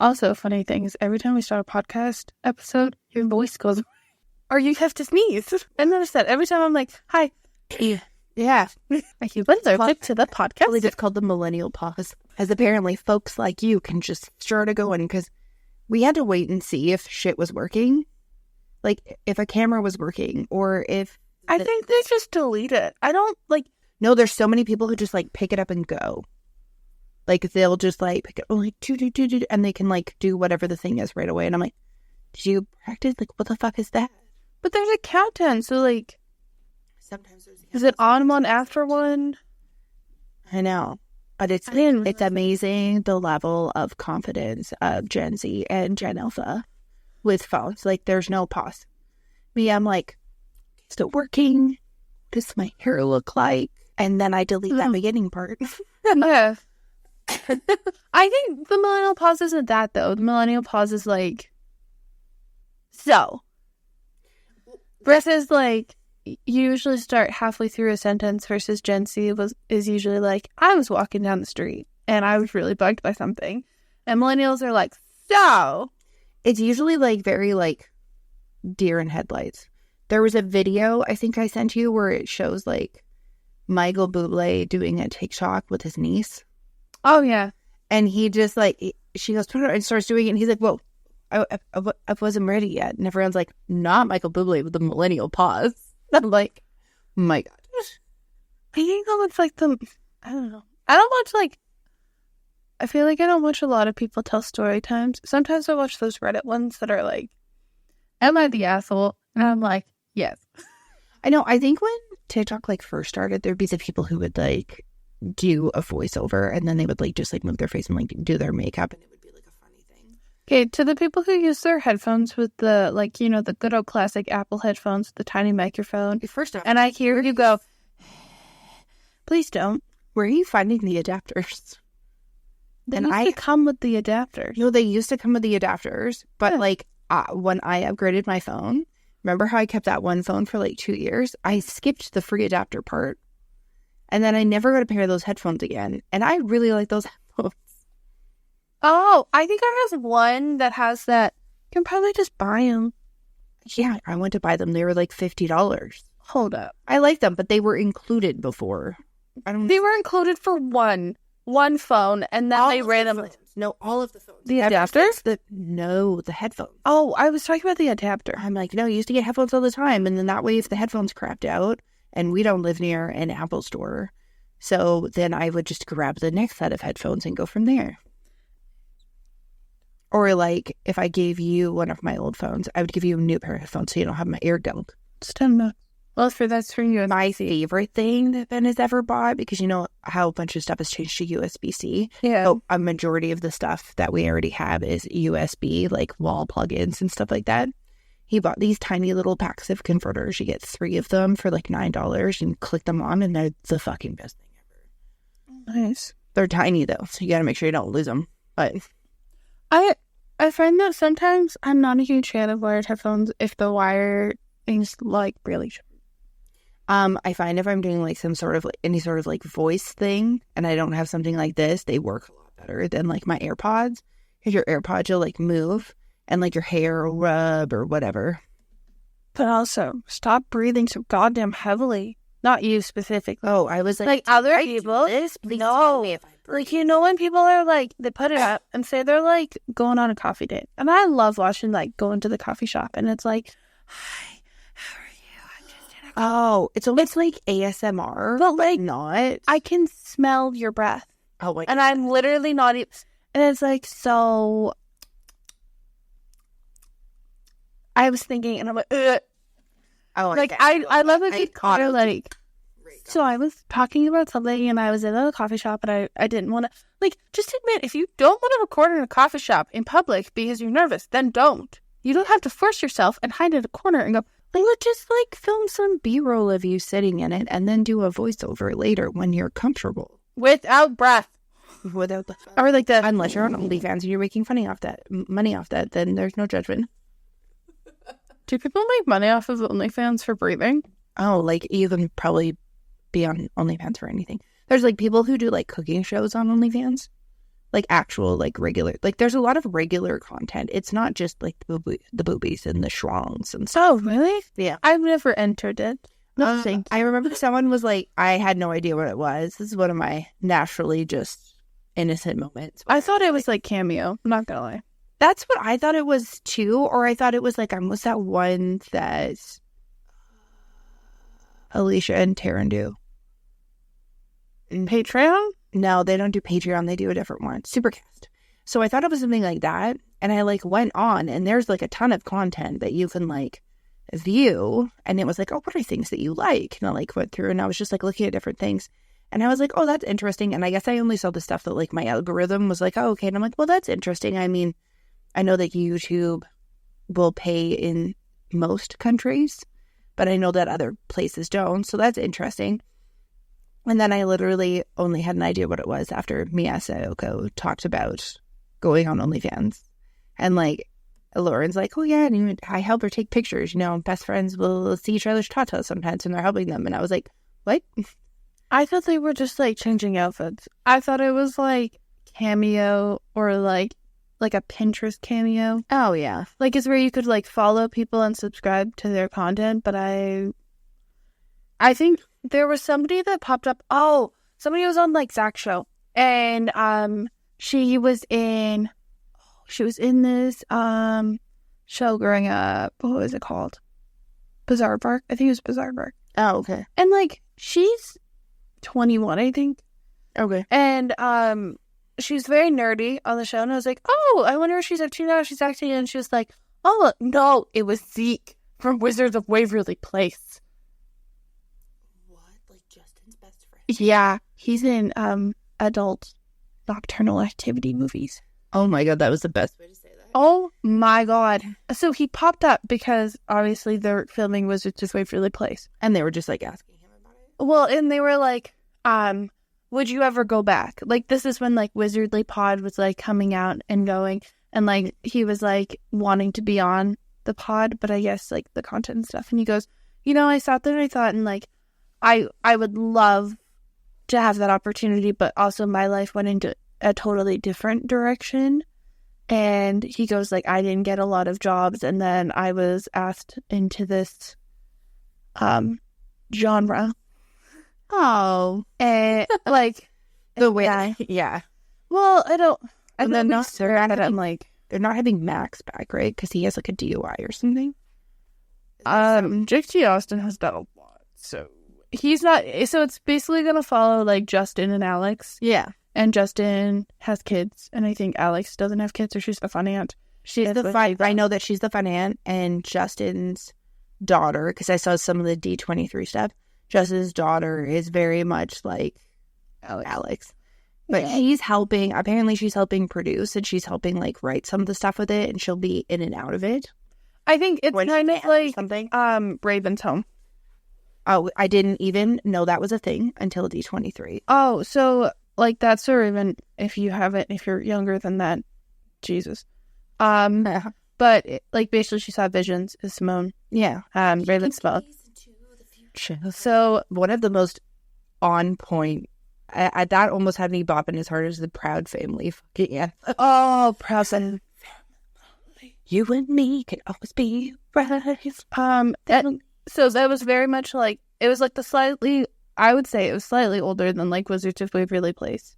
Also, funny thing is, every time we start a podcast episode, your voice goes, or you have to sneeze. I notice that every time I'm like, hi. Yeah. Like, you've been quick to the podcast. It's called the millennial pause. As apparently folks like you can just start it going, because we had to wait and see if shit was working. Like, if a camera was working, or if... I think they just delete it. I don't, like... No, there's so many people who just, like, pick it up and go. Like, they'll just, like, pick it up, like, and they can, like, do whatever the thing is right away. And I'm like, did you practice? Like, what the fuck is that? But there's a countdown, so, like... Sometimes there's... Is it on one after one? I know. But it's amazing the level of confidence of Gen Z and Gen Alpha with phones. Like, there's no pause. Me, I'm like, still working. What does my hair look like? And then I delete that beginning part. Yeah. I think the millennial pause isn't that, though. The millennial pause is like, so. Versus, like, you usually start halfway through a sentence, versus Gen Z is usually like, I was walking down the street and I was really bugged by something. And millennials are like, so. It's usually, like, very, like, deer in headlights. There was a video I think I sent you where it shows, like, Michael Bublé doing a TikTok with his niece. Oh, yeah. And he just, like, she goes, and starts doing it. And he's like, whoa, I wasn't ready yet. And everyone's like, not Michael Bublé with the millennial pause. I'm like, my God. I think that looks like I don't know. I don't watch, like, I feel like I don't watch a lot of people tell story times. Sometimes I watch those Reddit ones that are like, am I the asshole? And I'm like, yes. I know. I think when TikTok, like, first started, there'd be the people who would, like, do a voiceover, and then they would, like, just, like, move their face and, like, do their makeup, and it would be, like, a funny thing. Okay, to the people who use their headphones with the, like, you know, the good old classic Apple headphones with the tiny microphone. First off, and I hear you go, please don't. Where are you finding the adapters? They used to come with the adapter. No, they used to come with the adapters, but, like, when I upgraded my phone, remember how I kept that one phone for, like, 2 years? I skipped the free adapter part. And then I never got a pair of those headphones again. And I really like those headphones. Oh, I think I have one that has that. You can probably just buy them. Yeah, I went to buy them. They were like $50. Hold up. I like them, but they were included before. They were included for one phone, and then they randomly... No, all of the phones. The adapters? No, the headphones. Oh, I was talking about the adapter. I'm like, no, you used to get headphones all the time. And then that way, if the headphones crapped out, and we don't live near an Apple store, so then I would just grab the next set of headphones and go from there. Or, like, if I gave you one of my old phones, I would give you a new pair of headphones so you don't have my ear gunk. It's $10. Well, that's for you. My favorite thing that Ben has ever bought, because you know how a bunch of stuff has changed to USB-C. Yeah. So a majority of the stuff that we already have is USB, like wall plugins and stuff like that. He bought these tiny little packs of converters. You get 3 of them for like $9 and click them on, and they're the fucking best thing ever. Nice. They're tiny though, so you gotta make sure you don't lose them. But I find that sometimes I'm not a huge fan of wired headphones if the wire is like really short. I find if I'm doing like some sort of any sort of like voice thing, and I don't have something like this, they work a lot better than like my AirPods. Because your AirPods will like move, and like your hair will rub or whatever. But also, stop breathing so goddamn heavily. Not you specifically. Oh, I was like other people. No. Like, you know, when people are like, they put it up and say they're like going on a coffee date. And I love watching like go into the coffee shop and it's like, hi, how are you? I'm just in a Oh, it's almost like ASMR. But like, not. I can smell your breath. Oh, my God. And I'm literally not even. And it's like, so. I was thinking, and I'm like, ugh. Oh, like I love it. Kind of like. So I was talking about something, and I was in a coffee shop, and I didn't want to like just admit if you don't want to record in a coffee shop in public because you're nervous, then don't. You don't have to force yourself and hide in a corner and go. Let's just like film some B-roll of you sitting in it, and then do a voiceover later when you're comfortable without breath. Without the or like the unless you're on OnlyFans and you're making money off that, then there's no judgment. Do people make money off of OnlyFans for breathing? Oh, like you can probably be on OnlyFans for anything. There's like people who do like cooking shows on OnlyFans like actual like regular, like there's a lot of regular content. It's not just like the boobies and the schwangs and stuff. Oh, really? Yeah. I've never entered it. No, thank you. I remember someone was like, I had no idea what it was. This is one of my naturally just innocent moments. I thought it was like Cameo. I'm not gonna lie. That's what I thought it was too, or I thought it was like, what's that one that Alicia and Taryn do? Patreon? No, they don't do Patreon. They do a different one. Supercast. So I thought it was something like that. And I like went on and there's like a ton of content that you can like view. And it was like, oh, what are things that you like? And I like went through and I was just like looking at different things. And I was like, oh, that's interesting. And I guess I only saw the stuff that like my algorithm was like, oh, okay. And I'm like, well, that's interesting. I mean, I know that YouTube will pay in most countries, but I know that other places don't. So that's interesting. And then I literally only had an idea what it was after Mia Sayoko talked about going on OnlyFans. And like, Lauren's like, oh yeah, and I help her take pictures. You know, best friends will see each other's tatas sometimes when they're helping them. And I was like, what? I thought they were just like changing outfits. I thought it was like Cameo or like a Pinterest Cameo. Oh yeah. Like it's where you could like follow people and subscribe to their content. But I think there was somebody that popped up. Oh, somebody was on like Zach's show. And she was in this show growing up. What was it called? Bizarre Park. I think it was Bizarre Park. Oh, okay. And like she's 21, I think. Okay. And she's very nerdy on the show. And I was like, oh, I wonder if she's up to now. She's acting. And she was like, oh, no, it was Zeke from Wizards of Waverly Place. What? Like Justin's best friend? Yeah. He's in adult nocturnal activity movies. Oh my God, that was the best way to say that. Oh my God. So he popped up because obviously they're filming Wizards of Waverly Place. And they were just like asking him about it? Well, and they were like, would you ever go back? Like, this is when, like, Wizardly Pod was, like, coming out and going. And, like, he was, like, wanting to be on the pod, but I guess, like, the content and stuff. And he goes, you know, I sat there and I thought, and, like, I would love to have that opportunity, but also my life went into a totally different direction. And he goes, like, I didn't get a lot of jobs. And then I was asked into this genre. Oh, and like the way, yeah. Well, And then not I'm like, they're not having Max back, right? Because he has like a DUI or something. Jake T. Austin has done a lot, so he's not. So it's basically gonna follow like Justin and Alex. Yeah, and Justin has kids, and I think Alex doesn't have kids, or she's the fun aunt. I know that she's the fun aunt, and Justin's daughter, because I saw some of the D23 stuff. Justin's daughter is very much like Alex. But he's helping. Apparently, she's helping produce, and she's helping like write some of the stuff with it, and she'll be in and out of it. I think it's kind of like something. Raven's Home. Oh, I didn't even know that was a thing until D23. Oh, so like that's a Raven. If you haven't, if you're younger than that, Jesus. But like basically, she saw visions. Is Simone? Yeah. Raven's spell. So one of the most on point, that almost had me bopping as hard as the Proud Family. Fucking yeah. Oh, Proud Family. You and me can always be right. So that was very much like, it was like I would say it was slightly older than like Wizards of Waverly Place.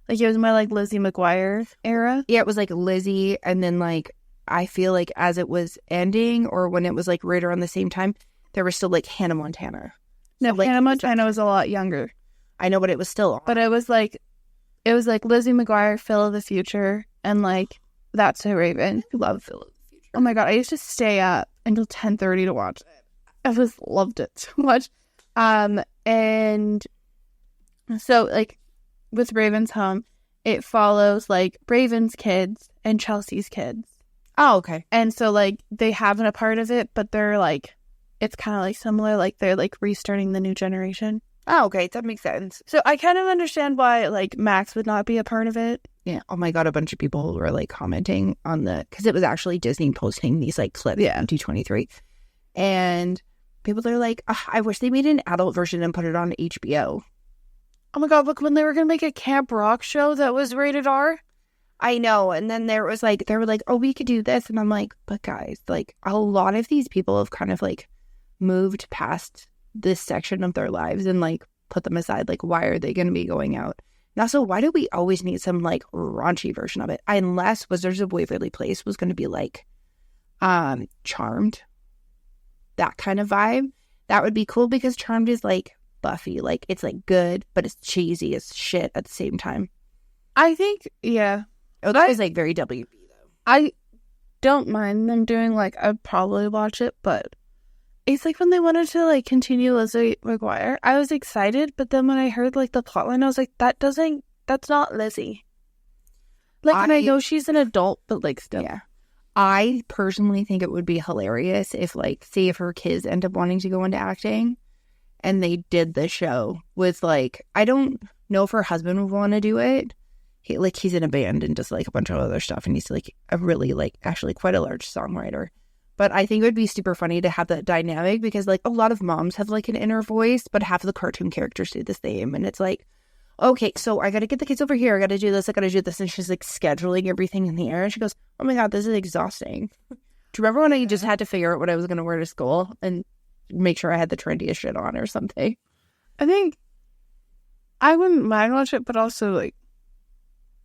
Like it was more like Lizzie McGuire era. Yeah, it was like Lizzie, and then like I feel like as it was ending, or when it was like right around the same time, there was still like Hannah Montana. No, like, Hannah Montana was a lot younger. I know, but it was still on. But it was like Lizzie McGuire, Phil of the Future, and like That's So Raven. I love Phil of the Future. Oh my God, I used to stay up until 10:30 to watch it. I just loved it so much. And so like with Raven's Home, it follows like Raven's kids and Chelsea's kids. Oh, okay. And so like they have a part of it, but they're like, it's kind of like similar, like they're like restarting the new generation. Oh, okay. That makes sense. So I kind of understand why like Max would not be a part of it. Yeah. Oh my God. A bunch of people were like commenting on because it was actually Disney posting these like clips on D23. And people are like, I wish they made an adult version and put it on HBO. Oh my God. Look, when they were going to make a Camp Rock show that was rated R. I know. And then there was like, they were like, oh, we could do this. And I'm like, but guys, like a lot of these people have kind of like moved past this section of their lives and like put them aside. Like, why are they going to be going out? And also, why do we always need some like raunchy version of it? Unless Wizards of Waverly Place was going to be like Charmed, that kind of vibe. That would be cool because Charmed is like Buffy. Like, it's like good, but it's cheesy as shit at the same time. I think, yeah. Oh, that is like very WB though. I don't mind them doing like, I'd probably watch it, but it's like when they wanted to like continue Lizzie McGuire, I was excited, but then when I heard like the plotline, I was like, that's not Lizzie. Like, and I know she's an adult, but like still. Yeah. I personally think it would be hilarious if like, say if her kids end up wanting to go into acting and they did the show with like, I don't know if her husband would want to do it. He's in a band and does like a bunch of other stuff, and he's like a really like actually quite a large songwriter. But I think it would be super funny to have that dynamic because like a lot of moms have like an inner voice, but half of the cartoon characters do the same. And it's like, okay, so I got to get the kids over here. I got to do this. I got to do this. And she's like scheduling everything in the air. And she goes, oh my God, this is exhausting. Do you remember when I just had to figure out what I was going to wear to school and make sure I had the trendiest shit on or something? I think I wouldn't mind watch it, but also like,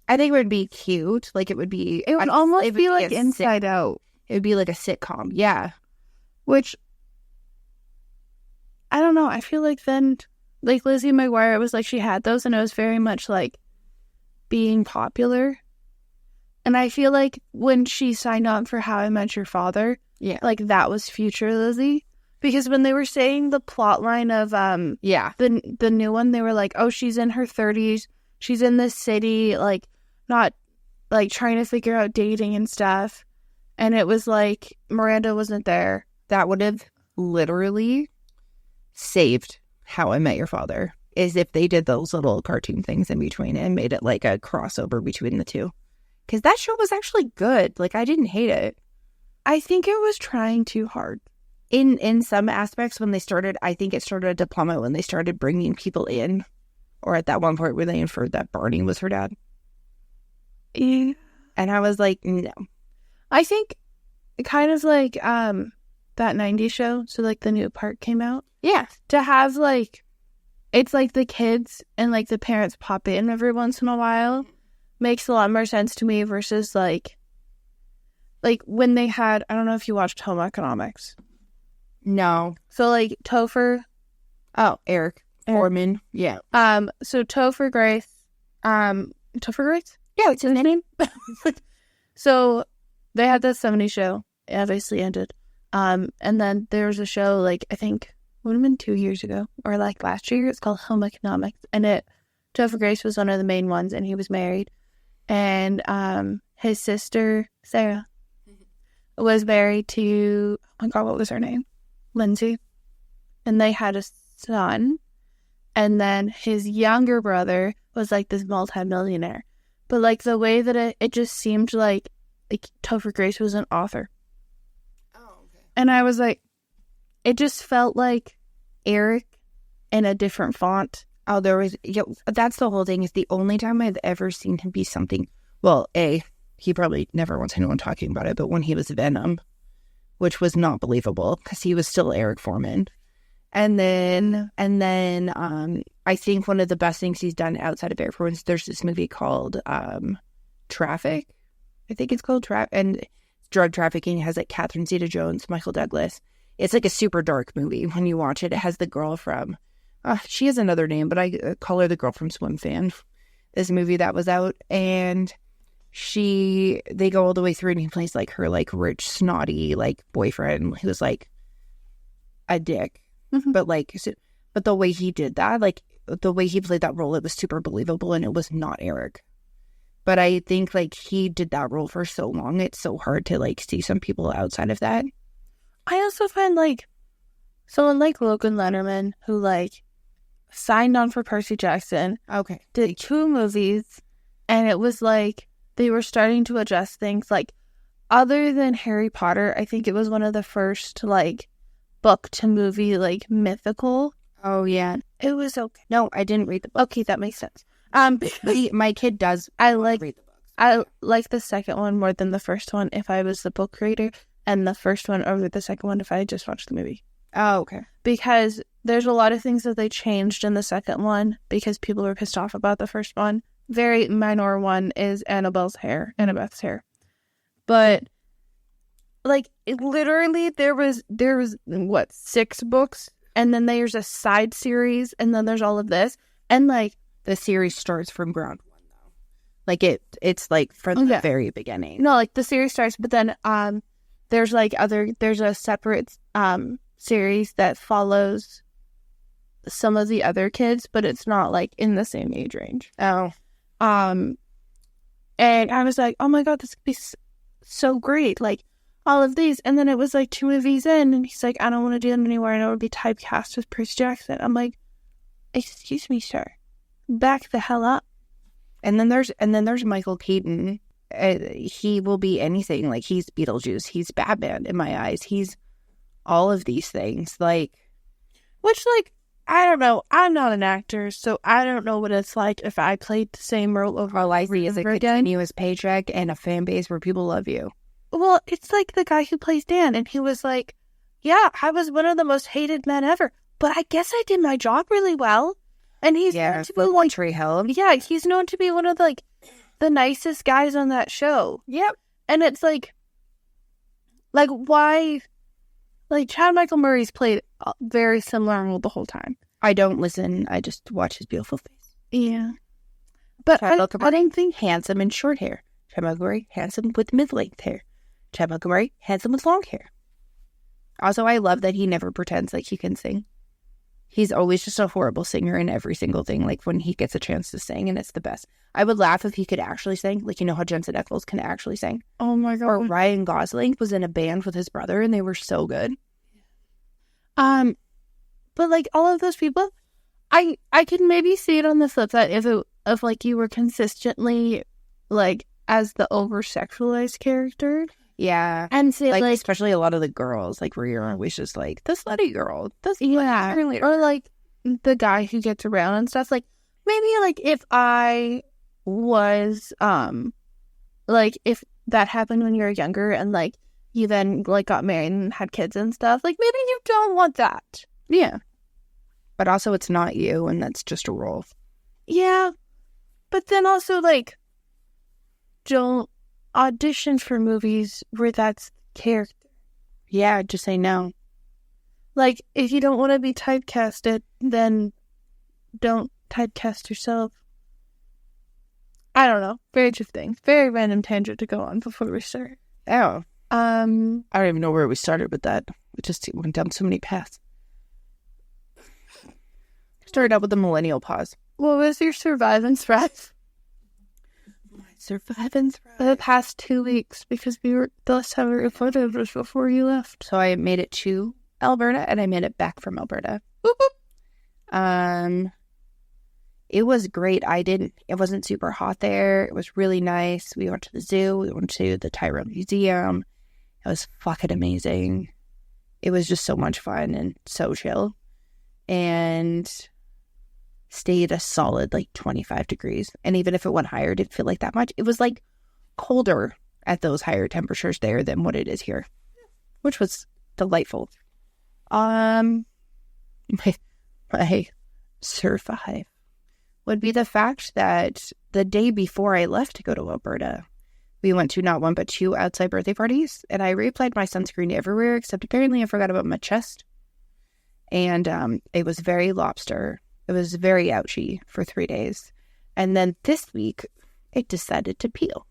I think it would be cute. Like it would be, it would almost be like Inside Out. It would be like a sitcom. Yeah. Which, I don't know. I feel like then, like Lizzie McGuire, it was like she had those and it was very much like being popular. And I feel like when she signed on for How I Met Your Father, yeah, like that was future Lizzie. Because when they were saying the plot line of the new one, they were like, oh, she's in her 30s. She's in this city, like, not, like, trying to figure out dating and stuff. And it was like, Miranda wasn't there. That would have literally saved How I Met Your Father, is if they did those little cartoon things in between and made it like a crossover between the two. Because that show was actually good. Like, I didn't hate it. I think it was trying too hard. In some aspects, when they started, I think it started to plummet when they started bringing people in. Or at that one point where they inferred that Barney was her dad. Yeah. And I was like, no. I think kind of like that 90s show. So like the new part came out. Yeah. To have like, it's like the kids and like the parents pop in every once in a while makes a lot more sense to me versus like when they had, I don't know if you watched Home Economics. No. So like Topher. Oh, Eric Foreman. Yeah. So Topher Grace. Topher Grace? Yeah, what's his name? So they had that 70s show. It obviously ended. And then there was a show, like, I think, would have been 2 years ago, or like last year. It's called Home Economics. And Topher Grace was one of the main ones, and he was married. And his sister, Sarah, was married to, oh my God, what was her name? Lindsay. And they had a son. And then his younger brother was like this multi-millionaire. But like the way that it just seemed like Topher Grace was an author. Oh, okay. And I was like, it just felt like Eric in a different font. Oh, there was, that's the whole thing, is the only time I've ever seen him be something, well, he probably never wants anyone talking about it, but when he was Venom, which was not believable because he was still Eric Foreman. And then I think one of the best things he's done outside of Eric Foreman, there's this movie called Traffic. I think it's called and drug trafficking. It has like Catherine Zeta-Jones, Michael Douglas. It's like a super dark movie. When you watch it, it has the girl from, she has another name, but I call her the girl from Swim Fan. This movie that was out, and they go all the way through, and he plays like her like rich, snotty like boyfriend who was like a dick. Mm-hmm. But the way he did that, like the way he played that role, it was super believable, and it was not Eric. But I think like he did that role for so long, it's so hard to like see some people outside of that. I also find like someone like Logan Lerman who like signed on for Percy Jackson. Okay. Did 2 movies, and it was like they were starting to adjust things. Like other than Harry Potter, I think it was one of the first like book to movie like mythical. Oh yeah. It was okay. No, I didn't read the book. Okay, that makes sense. My kid does. I like read the books. I like the second one more than the first one if I was the book reader, and the first one over the second one if I just watched the movie. Oh, okay. Because there's a lot of things that they changed in the second one because people were pissed off about the first one. Very minor one is Annabeth's hair. But, like, literally there was, what, 6 books? And then there's a side series, and then there's all of this. And, like, the series starts from ground one, though. Like, it's, like, from the very beginning. No, like, the series starts, but then, there's, like, there's a separate, series that follows some of the other kids, but it's not, like, in the same age range. Oh. And I was like, oh my God, this could be so great. Like, all of these. And then it was like 2 movies in, and he's like, I don't want to do it anymore. I don't want to be typecast with Percy Jackson. I'm like, excuse me, sir. Back the hell up. And then there's Michael Keaton. He will be anything. Like, he's Beetlejuice. He's Batman in my eyes. He's all of these things. Like, which, like, I don't know. I'm not an actor, so I don't know what it's like if I played the same role over all I see is a continuous paycheck and a fan base where people love you. Well, it's like the guy who plays Dan, and he was like, yeah, I was one of the most hated men ever, but I guess I did my job really well. And he's known to be one Tree Hill. Yeah, he's known to be one of the nicest guys on that show. Yep. And it's like why? Like, Chad Michael Murray's played a very similar role the whole time. I don't listen. I just watch his beautiful face. Yeah. But I don't think handsome and short hair. Chad Michael Murray, handsome with mid-length hair. Chad Michael Murray, handsome with long hair. Also, I love that he never pretends like he can sing. He's always just a horrible singer in every single thing, like when he gets a chance to sing, and it's the best. I would laugh if he could actually sing, like, you know how Jensen Ackles can actually sing. Oh my God. Or Ryan Gosling was in a band with his brother, and they were so good. But, like, all of those people, I could maybe see it on the flip side if like, you were consistently, like, as the over-sexualized character. Yeah. And say, like, especially a lot of the girls, like, where you're always just like, the slutty girl. Yeah. Or, like, the guy who gets around and stuff. Like, maybe, like, if I was, like, if that happened when you were younger and, like, you then, like, got married and had kids and stuff, like, maybe you don't want that. Yeah. But also, it's not you, and that's just a role. Yeah. But then also, like, don't audition for movies where that's character. Yeah, just say no. Like, if you don't want to be typecasted, then don't typecast yourself. I don't know. Very interesting. Very random tangent to go on before we start. Oh. I don't even know where we started with that. We just went down so many paths. Started out with the millennial pause. What was your surviving threat? Surviving threat? For the past 2 weeks, because the last time we recorded was before you left. So I made it to Alberta, and I made it back from Alberta. Boop, boop. It was great. It wasn't super hot there. It was really nice. We went to the zoo. We went to the Tyrone Museum. It was fucking amazing. It was just so much fun and so chill. And stayed a solid, like, 25 degrees. And even if it went higher, it didn't feel like that much. It was, like, colder at those higher temperatures there than what it is here, which was delightful. My survive would be the fact that the day before I left to go to Alberta, we went to not one but 2 outside birthday parties, and I reapplied my sunscreen everywhere, except apparently I forgot about my chest. And it was very lobster. It was very ouchy for 3 days. And then this week, it decided to peel.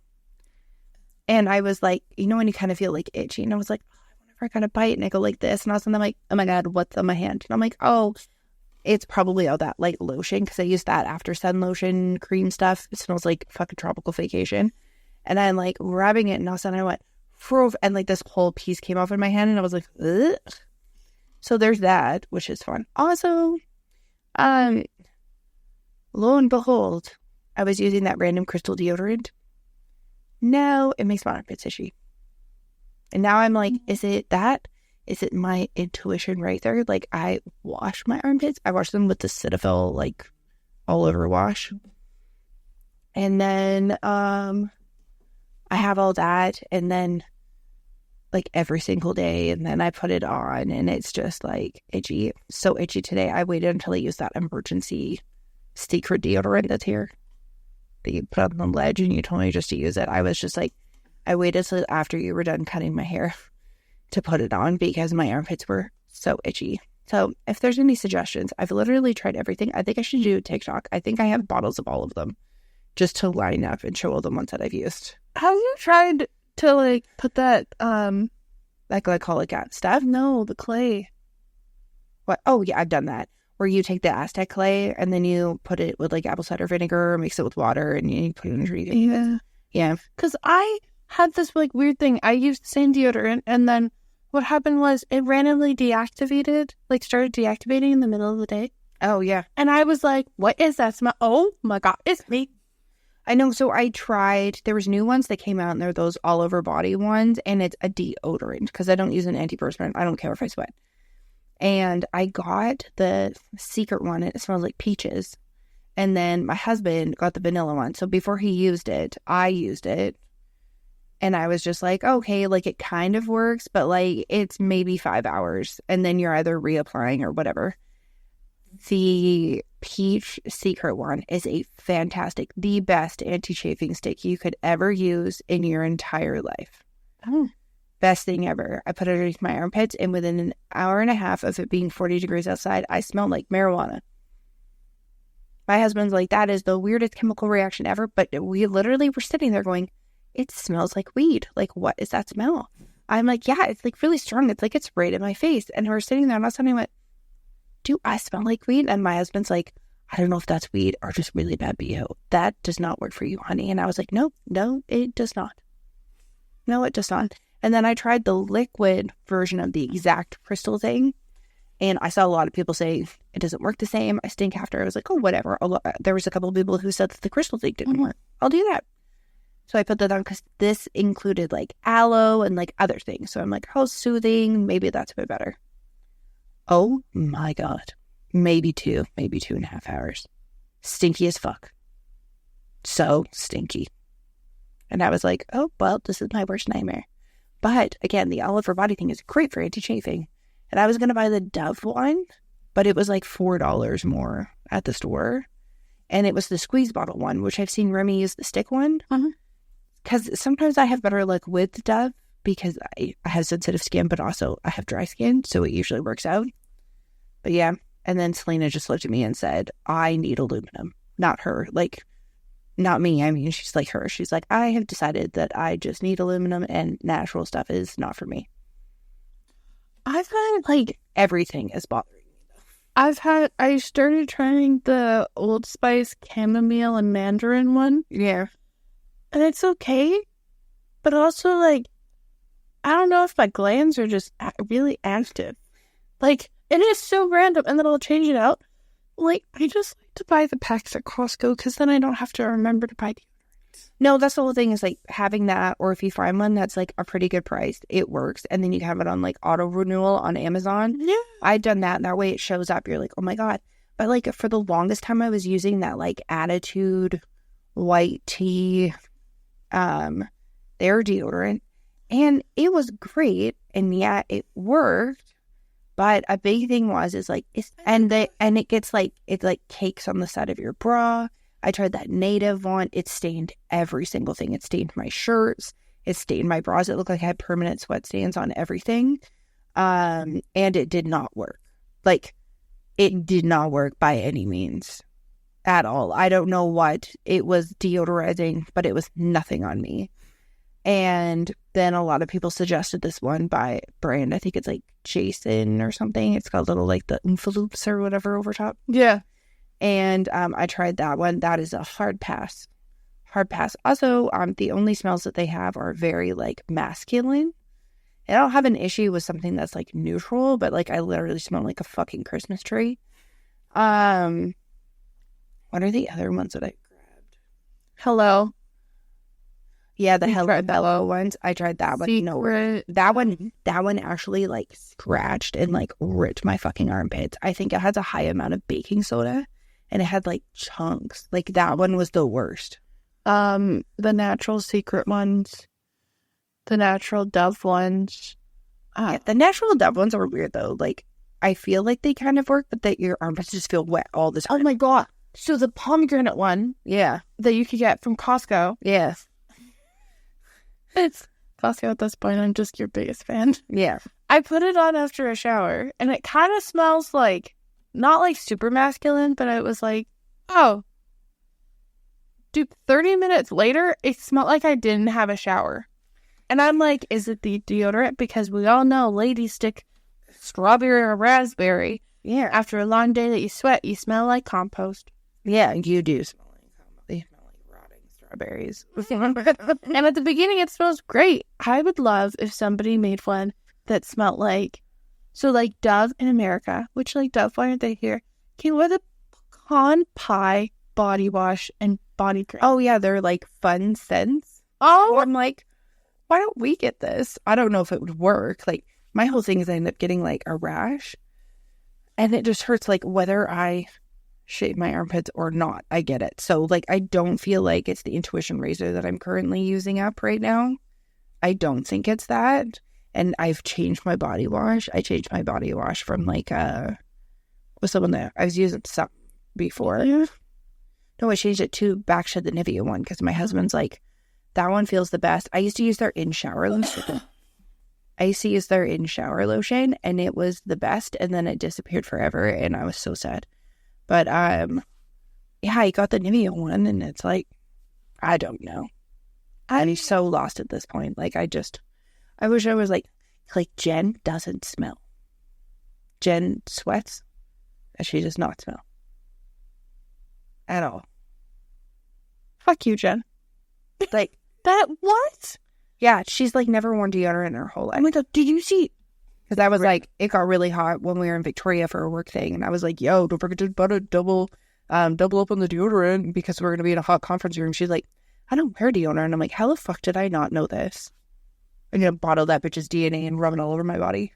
And I was like, you know when you kind of feel, like, itchy? And I was like, oh, I wonder if I got a bite. And I go like this. And all of a sudden I'm like, oh my God, what's on my hand? And I'm like, oh, it's probably all that, like, lotion. Because I used that after sun lotion cream stuff. It smells like fucking tropical vacation. And I'm, like, rubbing it. And all of a sudden I went, and, like, this whole piece came off in my hand. And I was like, ugh. So there's that, which is fun. Also, lo and behold, I was using that random crystal deodorant. No, it makes my armpits itchy. And now I'm like, is it that? Is it my intuition right there? Like, I wash my armpits. I wash them with the Cetaphil, like, all over wash. And then, I have all that, and then like every single day, and then I put it on, and it's just like itchy. So itchy today. I waited until I used that emergency secret deodorant that's here that you put on the ledge, and you told me just to use it. I was just like, I waited till after you were done cutting my hair to put it on because my armpits were so itchy. So if there's any suggestions, I've literally tried everything. I think I should do TikTok. I think I have bottles of all of them just to line up and show all the ones that I've used. Have you tried to like put that like glycolic acid stuff? No, the clay. What? Oh yeah, I've done that. Where you take the Aztec clay and then you put it with like apple cider vinegar, mix it with water, and you put it in a drink. Yeah. Yeah. Because I had this like weird thing. I used the same deodorant, and then what happened was it randomly deactivated, like started deactivating in the middle of the day. Oh yeah. And I was like, what is that smell? Oh my God, it's me. I know. So I tried, there was new ones that came out, and they're those all over body ones, and it's a deodorant because I don't use an antiperspirant. I don't care if I sweat. And I got the secret one, and it smells like peaches. And then my husband got the vanilla one. So before he used it, I used it. And I was just like, okay, like it kind of works, but like it's maybe 5 hours. And then you're either reapplying or whatever. The peach secret one is a fantastic, the best anti-chafing stick you could ever use in your entire life. Oh. Best thing ever. I put it underneath my armpits, and within an hour and a half of it being 40 degrees outside, I smelled like marijuana. My husband's like, that is the weirdest chemical reaction ever. But we literally were sitting there going, it smells like weed. Like, what is that smell? I'm like, yeah, it's like really strong. It's like it's right in my face. And we're sitting there, and all of a sudden I went, do I smell like weed? And my husband's like, I don't know if that's weed or just really bad BO. That does not work for you, honey. And I was like, no, it does not. No, it does not. And then I tried the liquid version of the exact crystal thing. And I saw a lot of people say it doesn't work the same. I stink after. I was like, oh, whatever. There was a couple of people who said that the crystal thing didn't work. I'll do that. So I put that on because this included like aloe and like other things. So I'm like, how soothing. Maybe that's a bit better. Oh my God. Maybe 2.5 hours. Stinky as fuck. So stinky. And I was like, oh, well, this is my worst nightmare. But again, the all over body thing is great for anti-chafing. And I was going to buy the Dove one, but it was like $4 more at the store. And it was the squeeze bottle one, which I've seen Remy use the stick one. Because sometimes I have better luck with Dove because I have sensitive skin, but also I have dry skin. So it usually works out. But yeah. And then Selena just looked at me and said, I need aluminum. Not her. Like, not me. I mean, she's like her. She's like, I have decided that I just need aluminum and natural stuff is not for me. I've had like everything is bothering me. I started trying the Old Spice chamomile and mandarin one. Yeah. And it's okay. But also like, I don't know if my glands are just really active. Like, it is so random, and then I'll change it out. Like, I just like to buy the packs at Costco because then I don't have to remember to buy deodorant. No, that's the whole thing is like having that, or if you find one that's like a pretty good price, it works. And then you have it on like auto renewal on Amazon. Yeah. I've done that, and that way it shows up. You're like, oh my God. But like for the longest time, I was using that like Attitude white tea, their deodorant, and it was great. And yeah, it worked. But a big thing is like, it gets like, it like cakes on the side of your bra. I tried that native one. It stained every single thing. It stained my shirts. It stained my bras. It looked like I had permanent sweat stains on everything. And it did not work. Like, it did not work by any means at all. I don't know what. It was deodorizing, but it was nothing on me. And then a lot of people suggested this one by brand. I think it's like Jason or something. It's got little like the Oompa Loops or whatever over top. Yeah. And I tried that one. That is a hard pass. Hard pass. Also, the only smells that they have are very like masculine. And I don't have an issue with something that's like neutral, but like I literally smell like a fucking Christmas tree. What are the other ones that I grabbed? Hello. Yeah, the Hello ones. I tried that one. Secret. No, that one actually like scratched and like ripped my fucking armpits. I think it has a high amount of baking soda, and it had like chunks. Like that one was the worst. The natural secret ones. The natural Dove ones. The natural Dove ones are weird, though. Like, I feel like they kind of work, but that your armpits just feel wet all the time. Oh, my God. So the pomegranate one. Yeah. That you could get from Costco. Yes. It's Costco at this point. I'm just your biggest fan. Yeah. I put it on after a shower, and it kind of smells like, not like super masculine, but it was like, oh. Dude, 30 minutes later, it smelled like I didn't have a shower. And I'm like, is it the deodorant? Because we all know ladies stick strawberry or raspberry. Yeah. After a long day that you sweat, you smell like compost. Yeah, you do smell like compost. They smell like rotting strawberries. And at the beginning, it smells great. I would love if somebody made one that smelled like, so like Dove in America, which like Dove, why aren't they here? Came with a pecan pie body wash and body cream. Oh, yeah, they're like fun scents. Oh, I'm like, why don't we get this? I don't know if it would work. Like, my whole thing is I end up getting like a rash, and it just hurts like whether I shave my armpits or not. I get it. So like, I don't feel like it's the Intuition razor that I'm currently using up right now. I don't think it's that. And I've changed my body wash. I changed my body wash from like with someone that I was using some before. yeah. No, I changed it to back to the Nivea one because my husband's like, that one feels the best. I used to use their in-shower lotion. And it was the best, and then it disappeared forever, and I was so sad. But yeah, I got the Nivea one, and it's like, I don't know. I'm so lost at this point. Like, I wish I was like Jen doesn't smell. Jen sweats, and she does not smell at all. Fuck you, Jen. Like, That what? yeah, she's like never worn deodorant in her whole life. Oh my God, did you see? Because I was like, it got really hot when we were in Victoria for a work thing, and I was like, yo, don't forget to put a double up on the deodorant because we're gonna be in a hot conference room. She's like, I don't wear deodorant. I'm like, how the fuck did I not know this? I'm gonna bottle that bitch's DNA and rub it all over my body.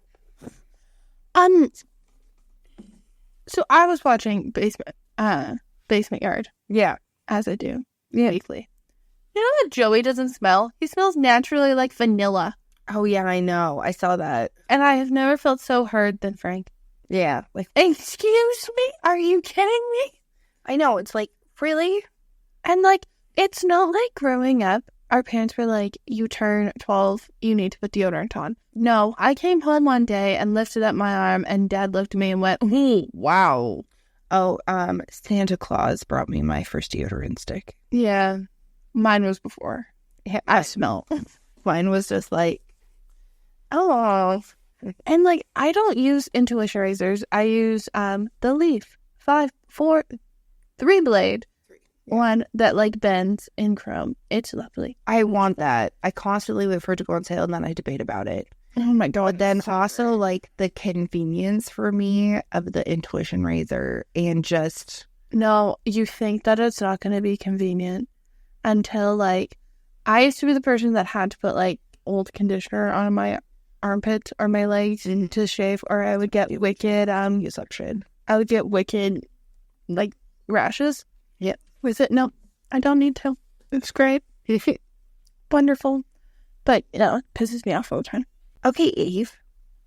So I was watching Basement Yard, Yeah. as I do Yeah. weekly. You know that Joey doesn't smell? He smells naturally like vanilla. Oh yeah, I know. I saw that. And I have never felt so heard than Frank. Yeah. Like, Excuse me? Are you kidding me? I know. It's like, really? And like, it's not like growing up, our parents were like, you turn 12, you need to put deodorant on. No, I came home one day and lifted up my arm, and Dad looked at me and went, ooh, wow. Oh, Santa Claus brought me my first deodorant stick. Yeah, mine was before. Yeah, I smell. mine was just like, Oh. And like, I don't use Intuition razors. I use the Leaf 3-blade one that like bends in chrome. It's lovely. I want that. I constantly wait for it to go on sale, and then I debate about it. Oh my God. But then also like the convenience for me of the Intuition razor, and just, No, you think that it's not going to be convenient until like, I used to be the person that had to put like old conditioner on my armpit or my legs to shave, or I would get wicked suction. I would get wicked like rashes. Yep. With it. No, I don't need to. It's great. Wonderful. But you know, it pisses me off all the time. Okay, Eve.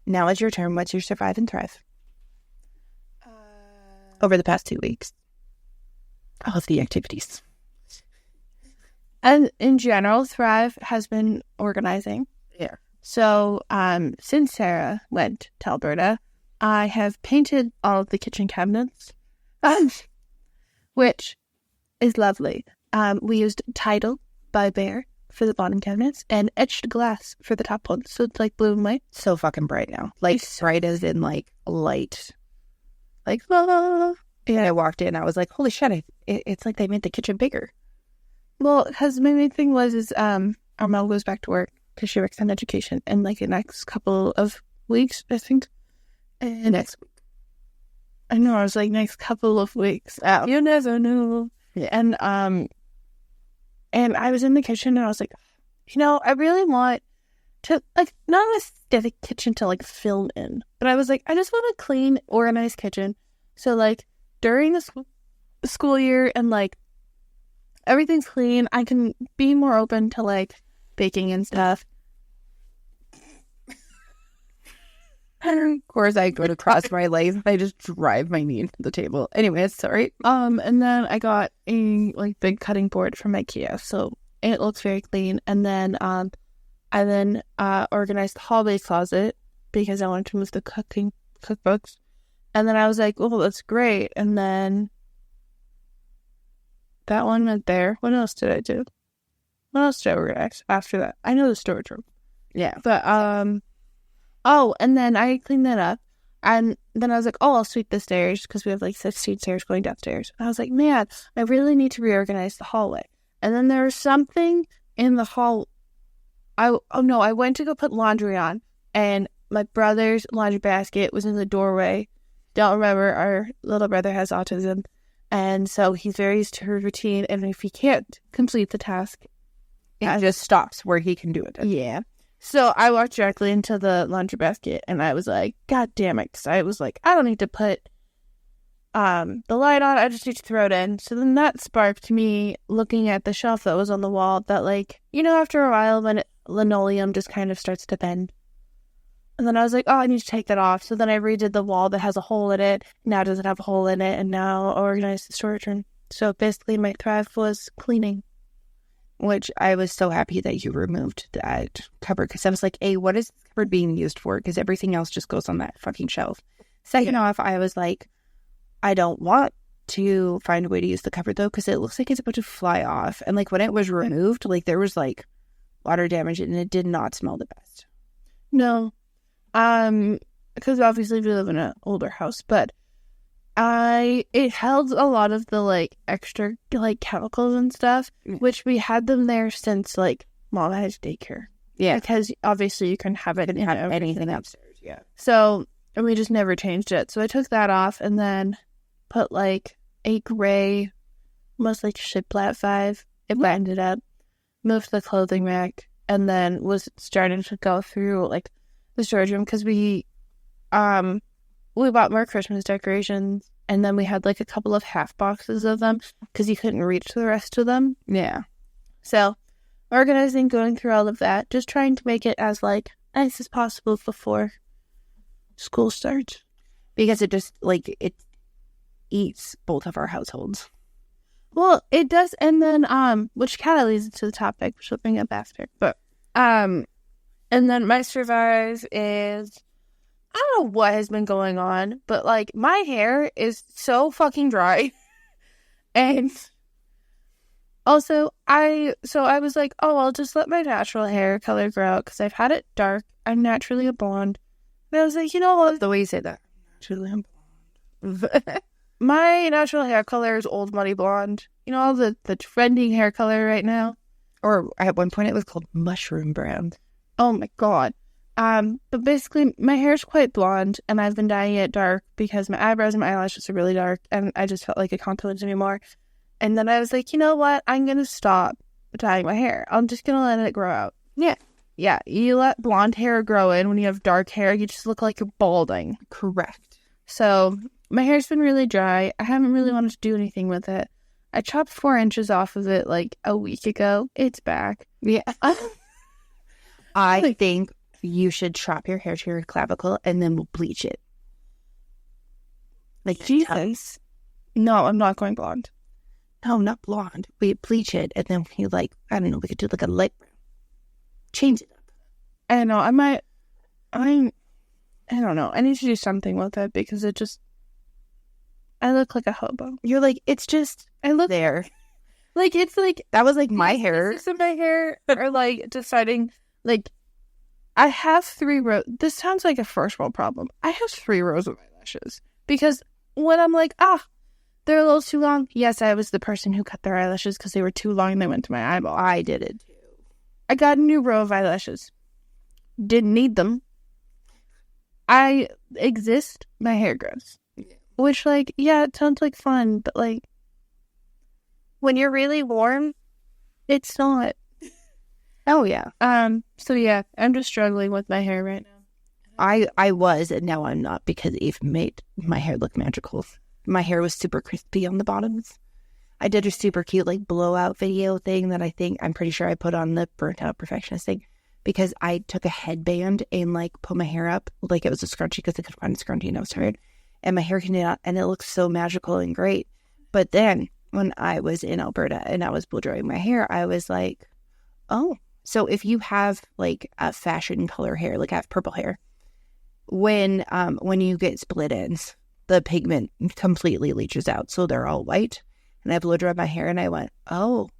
Now is your turn. What's your survive and thrive? Over the past 2 weeks. All of the activities. And in general, Thrive has been organizing. Yeah. So, since Sarah went to Alberta, I have painted all of the kitchen cabinets, which is lovely. We used Tidal by Bear for the bottom cabinets and etched glass for the top ones. So it's like blue and white. So fucking bright now. Like, bright as in like light. Like, la, la, la, la. Yeah. I walked in, I was like, holy shit, it's like they made the kitchen bigger. Well, because my main thing was our mom goes back to work because she works in education in like the next couple of weeks, I think. And Next week. I know, I was like, next couple of weeks. Oh. You never knew. Yeah. And I was in the kitchen and I was like, you know, I really want to, like, not an aesthetic kitchen to like film in, but I was like, I just want a clean, organized kitchen. So like during the school year and like everything's clean. I can be more open to, like, baking and stuff. Of course, I go to cross my legs. I just drive my knee into the table. Anyways, sorry. And then I got a, like, big cutting board from IKEA, so it looks very clean. And then, I organized the hallway closet because I wanted to move the cookbooks. And then I was like, oh, that's great. And then that one went there. What else did I do? What else did I organize after that? I know the storage room. Yeah. But, and then I cleaned that up. And then I was like, oh, I'll sweep the stairs because we have like 16 stairs going downstairs. And I was like, man, I really need to reorganize the hallway. And then there was something in the hall. I went to go put laundry on, and my brother's laundry basket was in the doorway. Don't remember, our little brother has autism, and so he's very used to her routine, and if he can't complete the task, it just stops where he can do it. Yeah. So I walked directly into the laundry basket, and I was like, God damn it, because I was like, I don't need to put the light on, I just need to throw it in. So then that sparked me looking at the shelf that was on the wall that, like, you know, after a while when linoleum just kind of starts to bend. And then I was like, oh, I need to take that off. So then I redid the wall that has a hole in it. Now it doesn't have a hole in it. And now I organized the storage room. So basically my thrive was cleaning. Which I was so happy that you removed that cupboard, because I was like, hey, what is this cupboard being used for? Because everything else just goes on that fucking shelf. Second off, I was like, I don't want to find a way to use the cupboard, though, because it looks like it's about to fly off. And, like, when it was removed, like, there was, like, water damage, and it did not smell the best. No. Because obviously we live in an older house, but it held a lot of the, like, extra, like, chemicals and stuff, which we had them there since, like, Mom had daycare. Yeah. Because obviously you can have it in anything upstairs, yeah. So, and we just never changed it. So I took that off and then put, like, a gray, almost like shiplap 5. It blended up, moved the clothing rack, and then was starting to go through, like, the storage room because we bought more Christmas decorations, and then we had, like, a couple of half boxes of them because you couldn't reach the rest of them. Yeah. So, organizing, going through all of that, just trying to make it as, like, nice as possible before school starts. Because it just, like, it eats both of our households. Well, it does, and then, which kind of leads into the topic, which we'll bring up after. But, and then my survive is, I don't know what has been going on, but, like, my hair is so fucking dry. And also, I was like, oh, I'll just let my natural hair color grow out, because I've had it dark. I'm naturally a blonde. And I was like, you know what? The way you say that. Naturally, I'm blonde. My natural hair color is old money blonde. You know, all the trending hair color right now. Or at one point it was called mushroom brown. Oh my god. But basically my hair's quite blonde, and I've been dyeing it dark because my eyebrows and my eyelashes are really dark, and I just felt like it can't do anymore. And then I was like, you know what? I'm gonna stop dyeing my hair. I'm just gonna let it grow out. Yeah. Yeah. You let blonde hair grow in when you have dark hair, you just look like you're balding. Correct. So my hair's been really dry. I haven't really wanted to do anything with it. I chopped 4 inches off of it like a week ago. It's back. Yeah. I think you should chop your hair to your clavicle and then we'll bleach it. Like, Jesus. No, I'm not going blonde. No, not blonde. We bleach it and then we, like, I don't know, we could do like a light brown. Change it up. I don't know. I don't know. I need to do something with it because it just, I look like a hobo. You're like, it's just, I look there. Like, it's like, that was like my hair. Pieces of my hair are like deciding, like, I have 3 rows. This sounds like a first world problem. I have 3 rows of eyelashes because when I'm like, they're a little too long. Yes, I was the person who cut their eyelashes because they were too long and they went to my eyeball. I did it too. I got a new row of eyelashes. Didn't need them. I exist. My hair grows. Yeah. Which, like, yeah, it sounds like fun, but, like, when you're really warm, it's not. Oh, yeah. So, yeah, I'm just struggling with my hair right now. I was, and now I'm not, because Eve made my hair look magical. My hair was super crispy on the bottoms. I did a super cute like blowout video thing that I'm pretty sure I put on the Burnt Out Perfectionist thing, because I took a headband and like put my hair up like it was a scrunchie because I couldn't find a scrunchie and I was tired, and my hair came out and it looked so magical and great. But then when I was in Alberta and I was blow drying my hair, I was like, oh, so if you have like a fashion color hair, like I have purple hair, when you get split ends, the pigment completely leaches out, so they're all white. And I blow dried my hair, and I went, oh,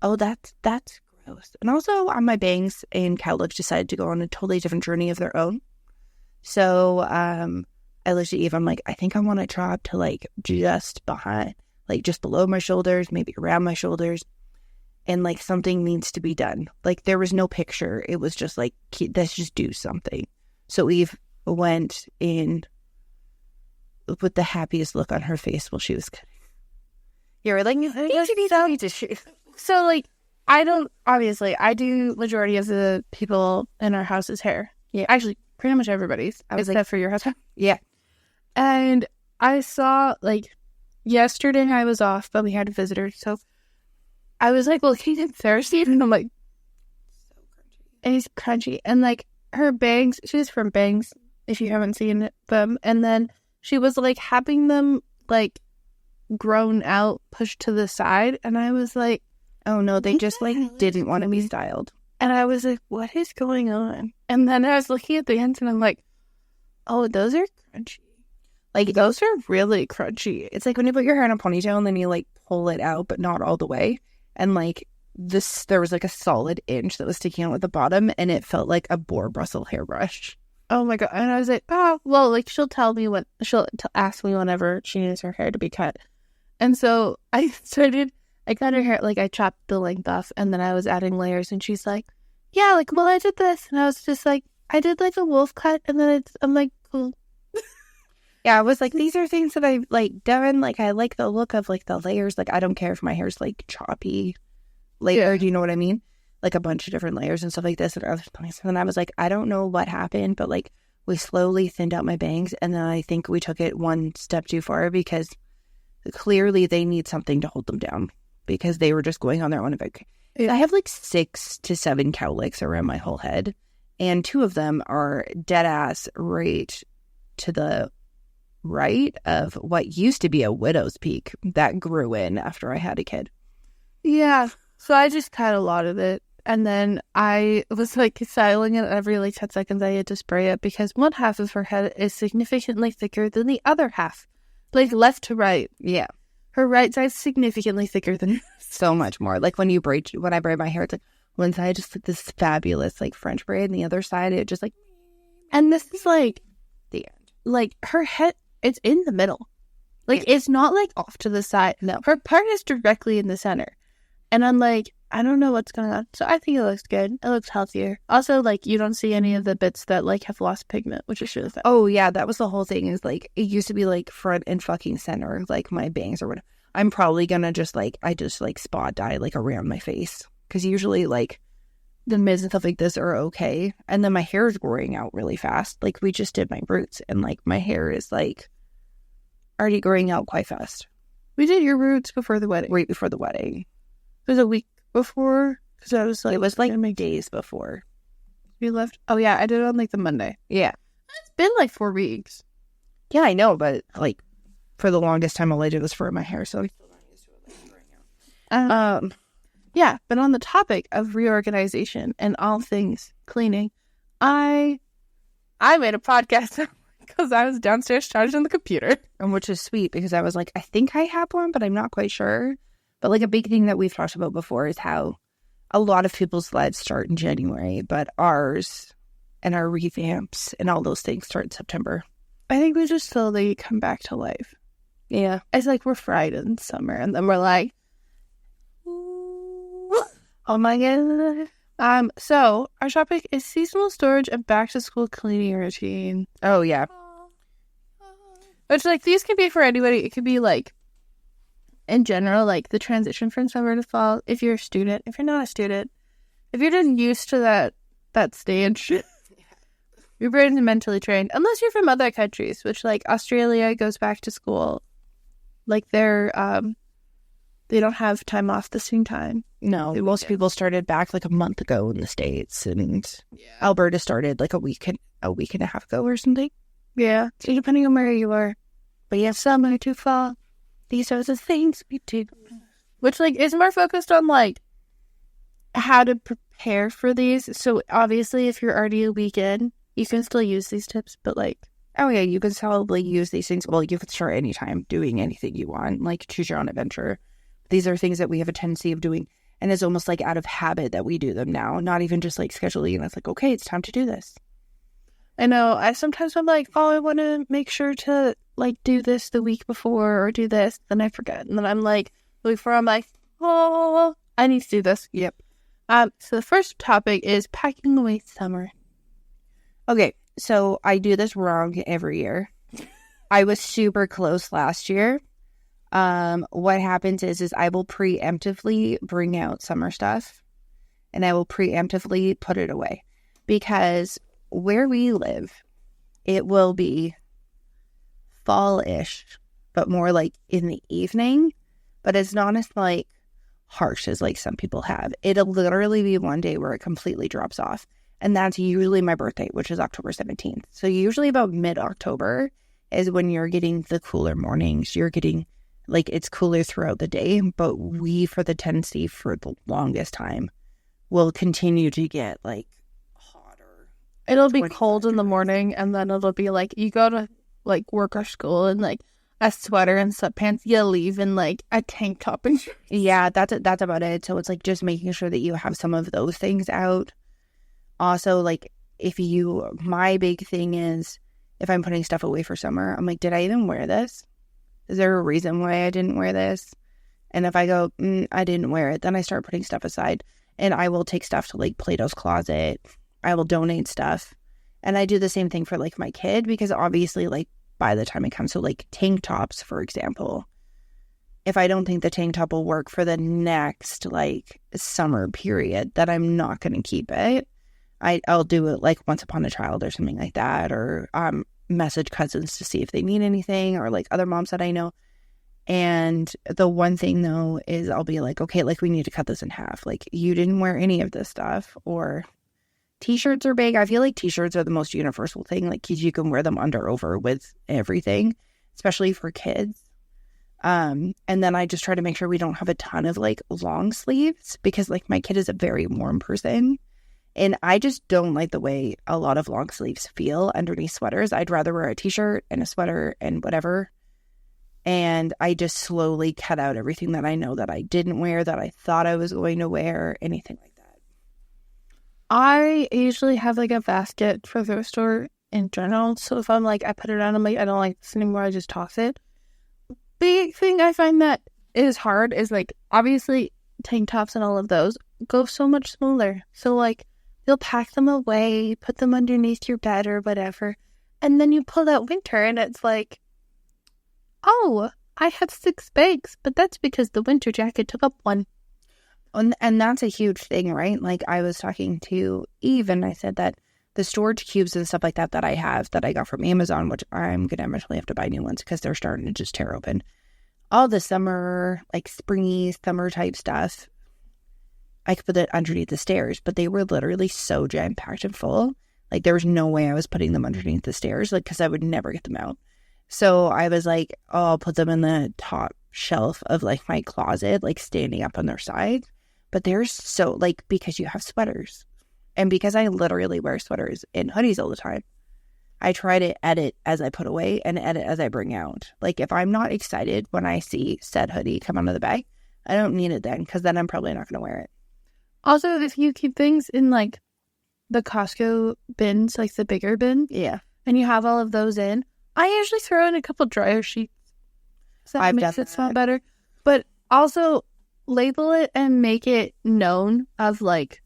that's gross. And also on my bangs and cowlicks decided to go on a totally different journey of their own. So I looked at Eve. I'm like, I think I want to chop to like just behind, like just below my shoulders, maybe around my shoulders, and like something needs to be done. Like there was no picture. It was just like, let's just do something. So Eve went in with the happiest look on her face while she was cutting. You're like, so like, I do majority of the people in our house's hair. Yeah, actually, pretty much everybody's, except for your husband. Yeah. And I saw, like, yesterday I was off, but we had a visitor, so I was like looking at Thursday, and I'm like, so crunchy. And it's crunchy, and like her bangs, she's from Bangs, if you haven't seen them, and then she was like having them like grown out, pushed to the side, and I was like, oh no, they just like didn't want to be styled. And I was like, what is going on? And then I was looking at the ends and I'm like, oh, those are crunchy. Like those are really crunchy. It's like when you put your hair in a ponytail and then you like pull it out but not all the way, and like there was like a solid inch that was sticking out at the bottom, and it felt like a boar bristle hairbrush. Oh my god. And I was like, oh well, like she'll tell me when ask me whenever she needs her hair to be cut. And so I cut her hair, like I chopped the length off, and then I was adding layers, and she's like, yeah, like, well, I did this. And I was just like, I did like a wolf cut, and then I'm like, cool. Yeah, I was like, these are things that I've like done. Like, I like the look of like the layers. Like, I don't care if my hair's like choppy layer. Yeah. Do you know what I mean? Like a bunch of different layers and stuff like this. And then I was like, I don't know what happened, but like we slowly thinned out my bangs, and then I think we took it one step too far because clearly they need something to hold them down because they were just going on their own. Yeah. I have like 6 to 7 cowlicks around my whole head, and 2 of them are dead ass right to the right of what used to be a widow's peak that grew in after I had a kid. Yeah. So I just cut a lot of it, and then I was like styling it every like 10 seconds. I had to spray it because one half of her head is significantly thicker than the other half. Like left to right. Yeah. Her right side's significantly thicker than so much more. Like when I braid my hair, it's like one side just like this fabulous like French braid, and the other side it just like, and this is like the end. Like her head, it's in the middle. Like it's not like off to the side. No. Her part is directly in the center. And I'm like, I don't know what's going on. So I think it looks good. It looks healthier. Also, like, you don't see any of the bits that, like, have lost pigment, which is really fun. Oh, yeah. That was the whole thing is, like, it used to be, like, front and fucking center, like, my bangs or whatever. I'm probably gonna just, like, spot dye, like, around my face. Because usually, like, the mids and stuff like this are okay. And then my hair is growing out really fast. Like, we just did my roots, and, like, my hair is, like, already growing out quite fast. We did your roots before the wedding. Right before the wedding. It was a week before, because I was like... It was, like, days before. You left? Oh, yeah, I did it on, like, the Monday. Yeah. It's been, like, 4 weeks. Yeah, I know, but, like, for the longest time, all I did was fur my hair, so I'm still not used to it right now. Yeah, but on the topic of reorganization and all things cleaning, I made a podcast because I was downstairs charging the computer. And which is sweet, because I was like, I think I have one, but I'm not quite sure. But, like, a big thing that we've talked about before is how a lot of people's lives start in January, but ours and our revamps and all those things start in September. I think we just slowly come back to life. Yeah. It's like we're fried in summer, and then we're like, oh my god. So, our topic is seasonal storage and back-to-school cleaning routine. Oh, yeah. Which, like, these can be for anybody. It could be, like, in general, like, the transition from summer to fall. If you're a student, if you're not a student, if you're just used to that stage, your brain's mentally trained. Unless you're from other countries, which, like, Australia goes back to school. Like, their they don't have time off the same time. No, most people started back like a month ago in the States, and Alberta started like a week and a half ago or something. Yeah, so depending on where you are. But yeah, summer to fall, these are the things we do. Which, like, is more focused on, like, how to prepare for these. So, obviously, if you're already a weekend, you can still use these tips, but, like... Oh, yeah, you can probably use these things. Well, you could start anytime doing anything you want, like, choose your own adventure. These are things that we have a tendency of doing, and it's almost, like, out of habit that we do them now, not even just, like, scheduling. And it's like, okay, it's time to do this. I know. I'm like, oh, I want to make sure to, like, do this the week before or do this. Then I forget. And then I'm like, the week before, I'm like, oh, I need to do this. Yep. So the first topic is packing away summer. Okay, so I do this wrong every year. I was super close last year. What happens is I will preemptively bring out summer stuff and I will preemptively put it away because where we live, it will be fall-ish, but more like in the evening, but it's not as like harsh as like some people have. It'll literally be one day where it completely drops off. And that's usually my birthday, which is October 17th. So usually about mid-October is when you're getting the cooler mornings. You're getting like it's cooler throughout the day, but we, for the tendency for the longest time, will continue to get like hotter. It'll be cold in the morning, and then it'll be like you go to like work or school in like a sweater and sweatpants. You leave in like a tank top and shorts. Yeah, that's about it. So it's like just making sure that you have some of those things out. Also, like my big thing is if I'm putting stuff away for summer, I'm like, did I even wear this? Is there a reason why I didn't wear this? And if I go, I didn't wear it, then I start putting stuff aside. And I will take stuff to like Plato's Closet. I will donate stuff. And I do the same thing for like my kid because obviously like by the time it comes to like tank tops, for example, if I don't think the tank top will work for the next like summer period, that I'm not going to keep it. I'll do it like Once Upon a Child or something like that, or message cousins to see if they need anything, or like other moms that I know. And the one thing though is I'll be like, okay, like we need to cut this in half. Like you didn't wear any of this stuff. Or t-shirts are big. I feel like t-shirts are the most universal thing. Like you can wear them under over with everything, especially for kids. And then I just try to make sure we don't have a ton of like long sleeves because like my kid is a very warm person. And I just don't like the way a lot of long sleeves feel underneath sweaters. I'd rather wear a t-shirt and a sweater and whatever. And I just slowly cut out everything that I know that I didn't wear, that I thought I was going to wear, anything like that. I usually have like a basket for the store in general. So if I'm like, I put it on, I'm like, I don't like this anymore, I just toss it. Big thing I find that is hard is like, obviously tank tops and all of those go so much smaller. So like, you'll pack them away, put them underneath your bed or whatever, and then you pull out winter and it's like, oh, I have 6 bags, but that's because the winter jacket took up one. And that's a huge thing, right? Like I was talking to Eve and I said that the storage cubes and stuff like that I have that I got from Amazon, which I'm going to eventually have to buy new ones because they're starting to just tear open. All the summer, like springy summer type stuff, I could put it underneath the stairs, but they were literally so jam-packed and full. Like, there was no way I was putting them underneath the stairs, like, because I would never get them out. So I was like, oh, I'll put them in the top shelf of, like, my closet, like, standing up on their sides. But they're so, like, because you have sweaters. And because I literally wear sweaters and hoodies all the time, I try to edit as I put away and edit as I bring out. Like, if I'm not excited when I see said hoodie come out of the bag, I don't need it then, because then I'm probably not going to wear it. Also, if you keep things in, like, the Costco bins, like the bigger bin, yeah, and you have all of those in, I usually throw in a couple dryer sheets. So that makes it smell better. But also, label it and make it known of, like,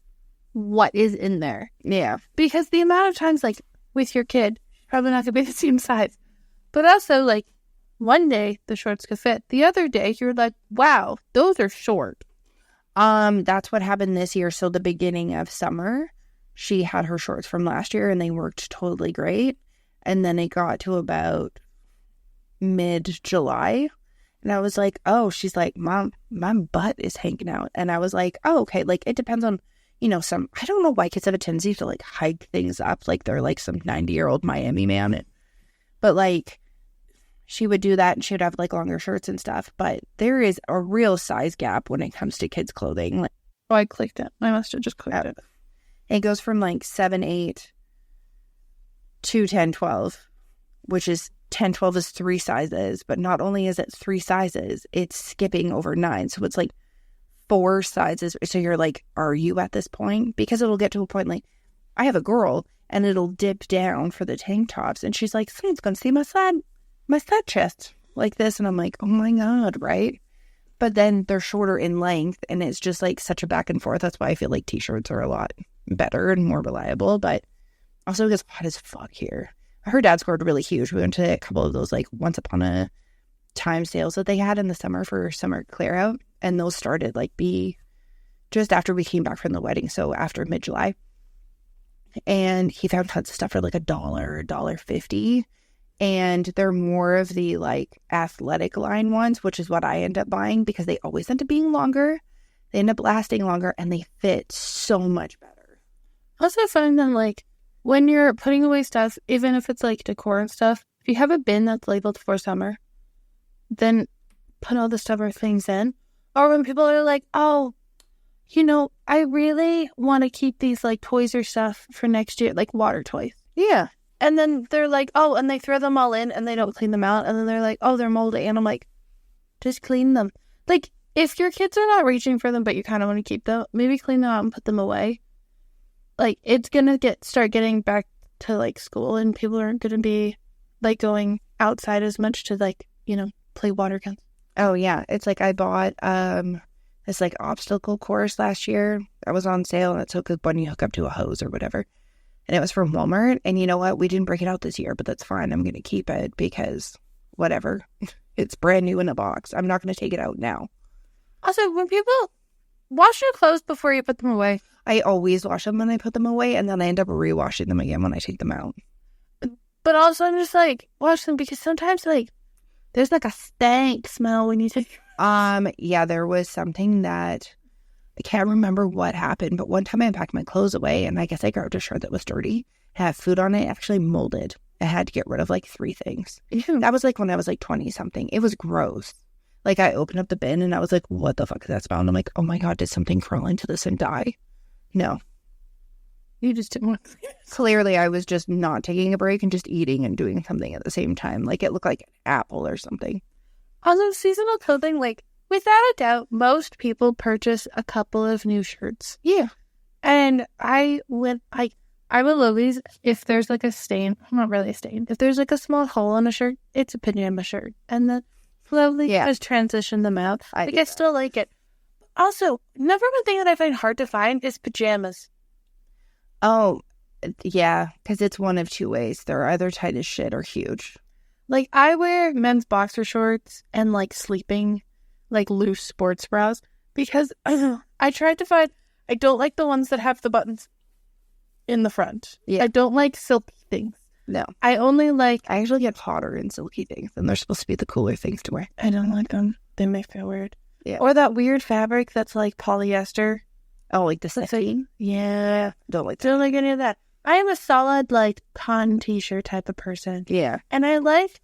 what is in there. Yeah. Because the amount of times, like, with your kid, probably not going to be the same size. But also, like, one day the shorts could fit. The other day, you're like, wow, those are short. That's what happened this year. So the beginning of summer, she had her shorts from last year and they worked totally great. And then it got to about mid-July And I was like, oh, she's like, Mom, my butt is hanging out. And I was like, oh, okay. Like, it depends on, I don't know why kids have a tendency to like hike things up. Like they're like some 90-year-old Miami man. But like, she would do that and she would have like longer shirts and stuff. But there is a real size gap when it comes to kids' clothing. Like, oh, I clicked it. I must have just clicked it. It goes from like 7, 8 to 10, 12, which is 10, 12 is 3 sizes. But not only is it 3 sizes, it's skipping over 9. So it's like 4 sizes. So you're like, are you at this point? Because it'll get to a point like, I have a girl and it'll dip down for the tank tops. And she's like, someone's going to see my side chest like this. And I'm like, oh my God, right? But then they're shorter in length and it's just like such a back and forth. That's why I feel like t-shirts are a lot better and more reliable. But also it gets hot as fuck here. Her dad scored really huge. We went to a couple of those like once upon a time sales that they had in the summer for summer clear out. And those started like just after we came back from the wedding. So after mid-July. And he found tons of stuff for like $1, $1.50. And they're more of the like athletic line ones, which is what I end up buying because they always end up being longer. They end up lasting longer and they fit so much better. Also, I find that like when you're putting away stuff, even if it's like decor and stuff, if you have a bin that's labeled for summer, then put all the stubborn things in. Or when people are like, oh, I really want to keep these like toys or stuff for next year, like water toys. Yeah. And then they're like, oh, and they throw them all in and they don't clean them out. And then they're like, oh, they're moldy. And I'm like, just clean them. Like, if your kids are not reaching for them, but you kind of want to keep them, maybe clean them out and put them away. Like, it's going to start getting back to like school and people aren't going to be like going outside as much to like, play water guns. Oh, yeah. It's like I bought this like obstacle course last year. That was on sale and it's so good when you hook up to a hose or whatever. And it was from Walmart. And you know what? We didn't break it out this year, but that's fine. I'm going to keep it because whatever. It's brand new in a box. I'm not going to take it out now. Also, when people wash your clothes before you put them away. I always wash them when I put them away. And then I end up rewashing them again when I take them out. But also I'm just like, wash them because sometimes like there's like a stank smell when you take. Yeah, there was something that I can't remember what happened, but one time I packed my clothes away and I guess I grabbed a shirt that was dirty. It had food on it, actually molded. I had to get rid of like 3 things. Ew. That was like when I was like 20 something. It was gross. Like I opened up the bin and I was like, what the fuck is that smell? And I'm like, oh my God, did something crawl into this and die? No. You just didn't want. Clearly I was just not taking a break and just eating and doing something at the same time. Like it looked like an apple or something. Also, seasonal clothing, like, without a doubt, most people purchase a couple of new shirts. Yeah. And I will always, if there's like a stain, not really a stain, if there's like a small hole on a shirt, it's a pajama shirt. And then slowly just transition them out. I still like it. Also, number one thing that I find hard to find is pajamas. Oh, yeah, because it's one of 2 ways. They're either tight as shit or huge. Like, I wear men's boxer shorts and, like, sleeping, like, loose sports bras because I tried to find, I don't like the ones that have the buttons in the front. Yeah. I don't like silky things. No. I actually get hotter in silky things, and they're supposed to be the cooler things to wear. I don't like them. They make me feel weird. Yeah. Or that weird fabric that's, like, polyester. Oh, like the sateen? Yeah. Don't like that. Don't like any of that. I am a solid, like, cotton t-shirt type of person. Yeah. And I like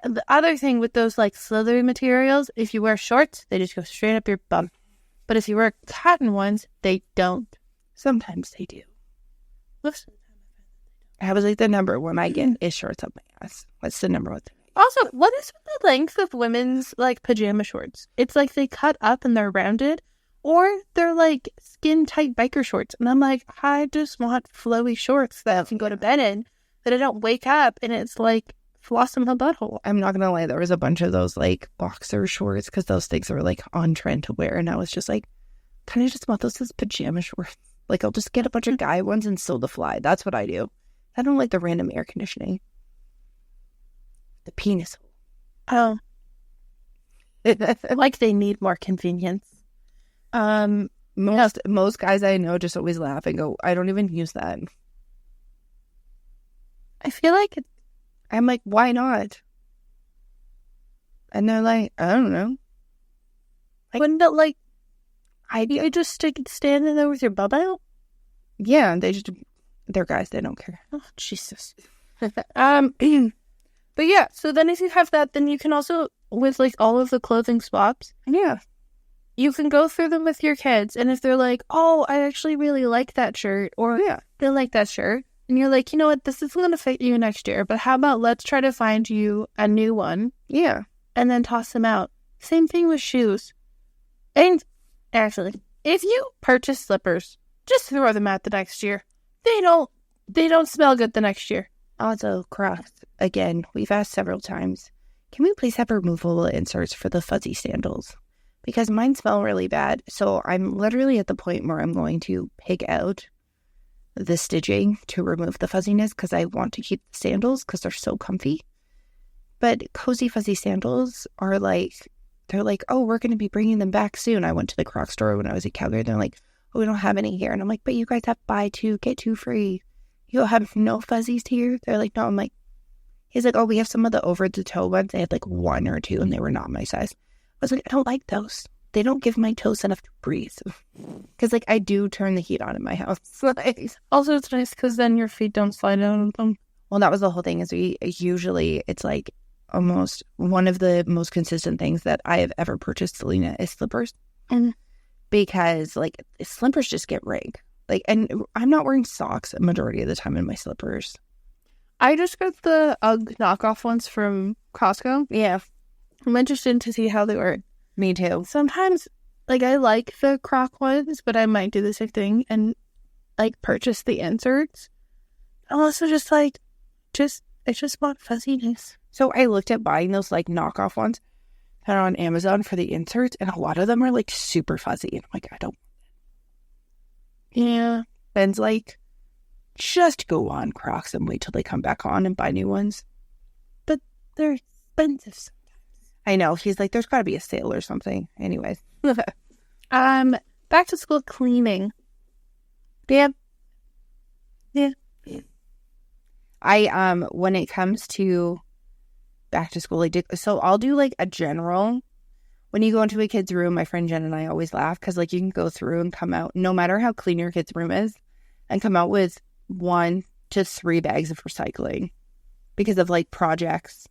the other thing with those, like, slithery materials, if you wear shorts, they just go straight up your bum. But if you wear cotton ones, they don't. Sometimes they do. Listen. I was like, the number one I get is shorts up my ass. What's the number one thing? Also, what is with the length of women's, like, pajama shorts? It's like they cut up and they're rounded. Or they're like skin-tight biker shorts. And I'm like, I just want flowy shorts that I can go to bed in, that I don't wake up and it's like floss in my butthole. I'm not going to lie. There was a bunch of those like boxer shorts because those things are like on trend to wear. And I was just like, can I just want those as pajama shorts? Like I'll just get a bunch of guy ones and sew the fly. That's what I do. I don't like the random air conditioning. The penis hole. Oh. Like they need more convenience. Most guys I know just always laugh and go, I don't even use that. I feel like I'm like, why not? And they're like, I don't know. Like, wouldn't it, like, you just standing there with your bum out? Yeah, they're guys, they don't care. Oh, Jesus. But yeah, so then if you have that, then you can also, with like all of the clothing swaps, Yeah, you can go through them with your kids. And if they're like, oh, I actually really like that shirt, or they like that shirt, and you're like, you know what, this isn't going to fit you next year, but how about let's try to find you a new one? Yeah. And then toss them out. Same thing with shoes. And actually, if you purchase slippers, just throw them out the next year. They don't smell good the next year. Also, Crocs, again, we've asked several times, can we please have removable inserts for the fuzzy sandals? Because mine smell really bad, so I'm literally at the point where I'm going to pick out the stitching to remove the fuzziness because I want to keep the sandals because they're so comfy. But Cozy Fuzzy sandals are like, they're like, oh, we're going to be bringing them back soon. I went to the Crocs store when I was in Calgary. They're like, oh, we don't have any here. And I'm like, but you guys have buy two, get two free. You'll have no fuzzies here? They're like, no. I'm like, he's like, oh, we have some of the over-the-toe ones. They had like one or two, and they were not my size. I was like, I don't like those. They don't give my toes enough to breathe. Because, like, I do turn the heat on in my house. Also, it's nice because then your feet don't slide out of them. Well, that was the whole thing is it's like almost one of the most consistent things that I have ever purchased, Selena, is slippers. Because, like, slippers just get rank. Like, and I'm not wearing socks a majority of the time in my slippers. I just got the UGG knockoff ones from Costco. Yeah. I'm interested to see how they work. Me too. Sometimes, like, I like the Croc ones, but I might do the same thing and, like, purchase the inserts. I'm also just, like, I just want fuzziness. So I looked at buying those, like, knockoff ones that are on Amazon for the inserts, and a lot of them are, like, super fuzzy. And I'm like, I don't. Yeah. Ben's like, just go on Crocs and wait till they come back on and buy new ones. But they're expensive sometimes. I know. He's like, there's got to be a sale or something. Anyways. Back to school cleaning. Yeah. I, when it comes to back to school, so I'll do, like, a general. When you go into a kid's room, my friend Jen and I always laugh because, like, you can go through and come out, no matter how clean your kid's room is, and come out with 1 to 3 bags of recycling because of, like, projects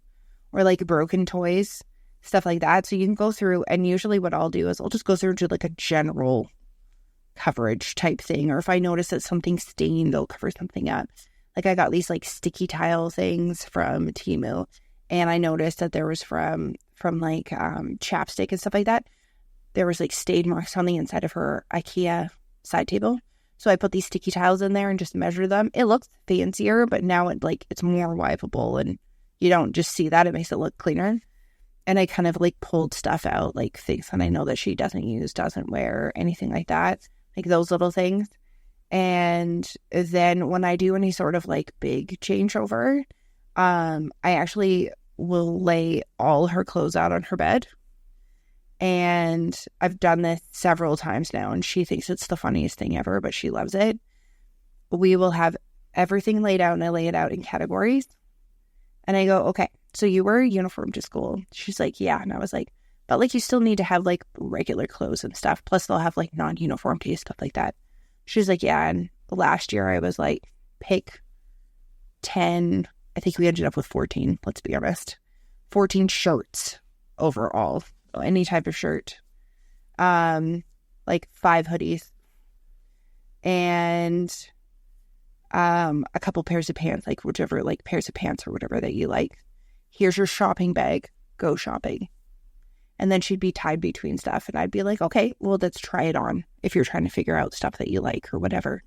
or, like, broken toys, stuff like that. So you can go through, and usually what I'll do is I'll just go through and do, like, a general coverage type thing. Or if I notice that something's stained, I'll cover something up. Like, I got these, like, sticky tile things from Temu, and I noticed that there was from like chapstick and stuff like that, there was, like, stain marks on the inside of her IKEA side table. So I put these sticky tiles in there and just measure them. It looks fancier, but now it's more wipeable, and you don't just see that. It makes it look cleaner. And I kind of, like, pulled stuff out, like things that I know that she doesn't use, doesn't wear, anything like that, like those little things. And then when I do any sort of, like, big changeover, I actually will lay all her clothes out on her bed. And I've done this several times now, and she thinks it's the funniest thing ever, but she loves it. We will have everything laid out, and I lay it out in categories. And I go, okay, so you wear a uniform to school. She's like, yeah. And I was like, but, like, you still need to have, like, regular clothes and stuff. Plus they'll have, like, non-uniform days, stuff like that. She's like, yeah. And last year I was like, pick 10. I think we ended up with 14, let's be honest. 14 shirts overall. Any type of shirt. Like 5 hoodies. And a couple pairs of pants, like whichever, like, pairs of pants or whatever that you like. Here's your shopping bag. Go shopping. And then she'd be tied between stuff. And I'd be like, okay, well, let's try it on if you're trying to figure out stuff that you like or whatever.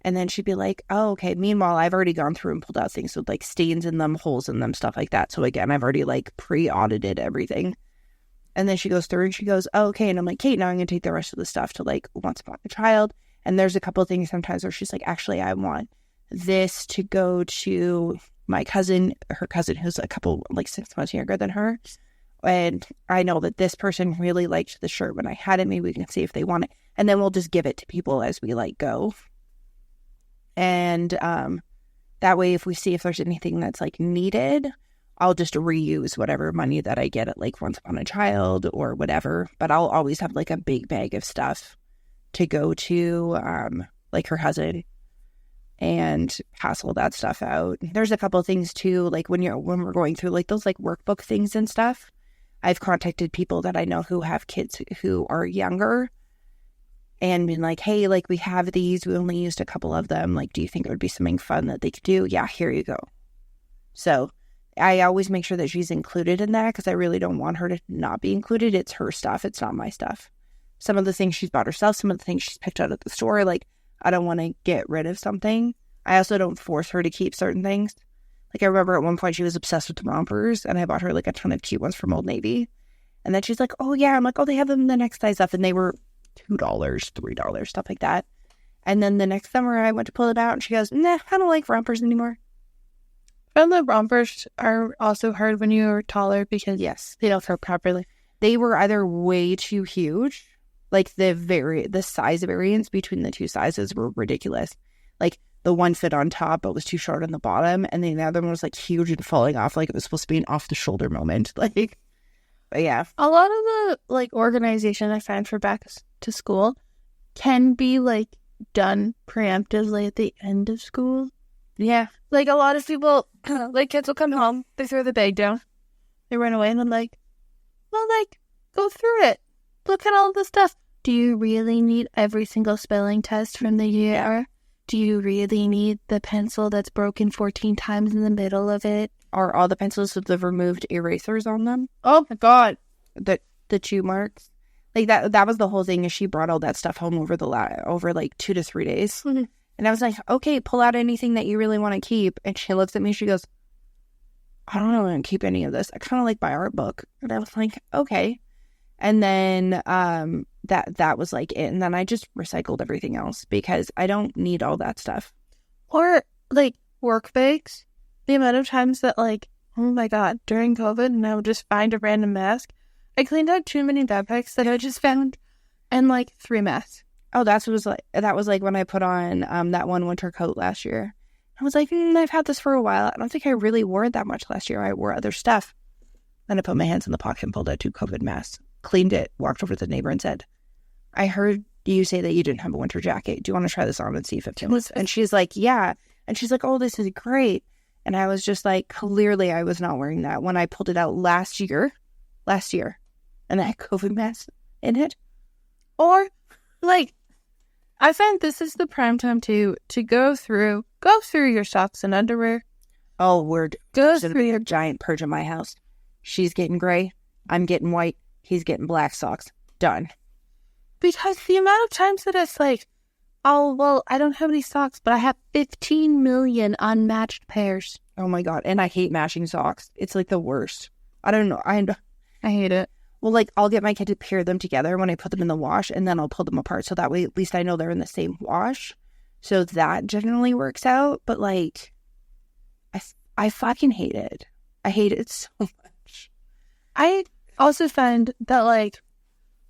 And then she'd be like, oh, okay. Meanwhile, I've already gone through and pulled out things with, like, stains in them, holes in them, stuff like that. So again, I've already, like, pre-audited everything. And then she goes through and she goes, oh, okay. And I'm like, Kate, now I'm going to take the rest of the stuff to, like, Once Upon a Child. And there's a couple of things sometimes where she's like, actually, I want this to go to my cousin, her cousin who's a couple, like, 6 months younger than her. And I know that this person really liked the shirt when I had it. Maybe we can see if they want it. And then we'll just give it to people as we, like, go. And that way, if we see if there's anything that's, like, needed, I'll just reuse whatever money that I get at like Once Upon a Child or whatever. But I'll always have like a big bag of stuff to go to like her husband and pass all that stuff out. There's a couple of things too, like when we're going through like those like workbook things and stuff. I've contacted people that I know who have kids who are younger and been like, hey, like we have these, we only used a couple of them. Like, do you think it would be something fun that they could do? Yeah, here you go. So I always make sure that she's included in that because I really don't want her to not be included. It's her stuff. It's not my stuff. Some of the things she's bought herself, some of the things she's picked out at the store, like I don't want to get rid of something. I also don't force her to keep certain things. Like I remember at one point she was obsessed with the rompers and I bought her like a ton of cute ones from Old Navy. And then she's like, oh yeah. I'm like, oh, they have them in the next size up. And they were $2, $3, stuff like that. And then the next summer I went to pull it out and she goes, nah, I don't like rompers anymore. And the rompers are also hard when you're taller because yes, they don't fit properly. They were either way too huge, like the size variance between the two sizes were ridiculous. Like the one fit on top but was too short on the bottom, and then the other one was like huge and falling off, like it was supposed to be an off the shoulder moment. Like, but yeah, a lot of the like organization I find for back to school can be like done preemptively at the end of school. Yeah, like a lot of people, like kids will come home, they throw the bag down, they run away, and I'm like, well, like, go through it. Look at all the stuff. Do you really need every single spelling test from the year? Yeah. Do you really need the pencil that's broken 14 times in the middle of it? Or all the pencils with the removed erasers on them? Oh my God. The 2 marks. Like that was the whole thing, is she brought all that stuff home over like 2 to 3 days. Mm-hmm. And I was like, okay, pull out anything that you really want to keep. And she looks at me, she goes, I don't want to keep any of this. I kind of like my art book. And I was like, okay. And then that was like it. And then I just recycled everything else because I don't need all that stuff. Or like work bags. The amount of times that like, oh my God, during COVID, and I would just find a random mask. I cleaned out too many backpacks that I just found, and like 3 masks. Oh, that was like when I put on that one winter coat last year. I was like, I've had this for a while. I don't think I really wore it that much last year. I wore other stuff. Then I put my hands in the pocket and pulled out 2 COVID masks, cleaned it, walked over to the neighbor and said, I heard you say that you didn't have a winter jacket. Do you want to try this on and see if it fits? And she's like, yeah. And she's like, oh, this is great. And I was just like, clearly I was not wearing that when I pulled it out last year. And I had COVID mask in it. Or like, I find this is the prime time to go through your socks and underwear. Oh, word. Go through your giant purge in my house. She's getting gray. I'm getting white. He's getting black socks. Done. Because the amount of times that it's like, oh, well, I don't have any socks, but I have 15 million unmatched pairs. Oh my God. And I hate matching socks. It's like the worst. I don't know. I hate it. Well, like, I'll get my kid to pair them together when I put them in the wash, and then I'll pull them apart. So that way, at least I know they're in the same wash. So that generally works out. But, like, I fucking hate it. I hate it so much. I also find that, like,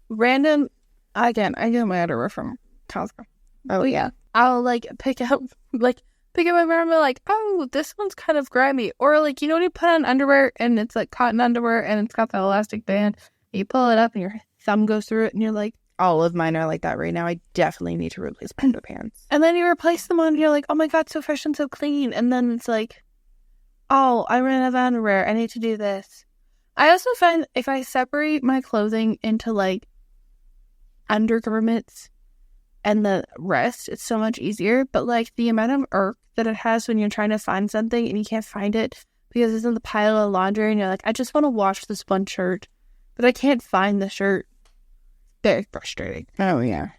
random... Again, I get my underwear from Costco. Oh, yeah. I'll, like, pick up my underwear and be like, oh, this one's kind of grimy. Or, like, you know when you put on underwear and it's, like, cotton underwear and it's got the elastic band? You pull it up and your thumb goes through it and you're like... All of mine are like that right now. I definitely need to replace my underpants. And then you replace them and you're like, oh my God, so fresh and so clean. And then it's like, oh, I ran out of underwear. I need to do this. I also find if I separate my clothing into, like, undergarments and the rest, it's so much easier. But, like, the amount of irk that it has when you're trying to find something and you can't find it because it's in the pile of laundry and you're like, I just want to wash this one shirt, but I can't find the shirt. Very frustrating. Oh, yeah.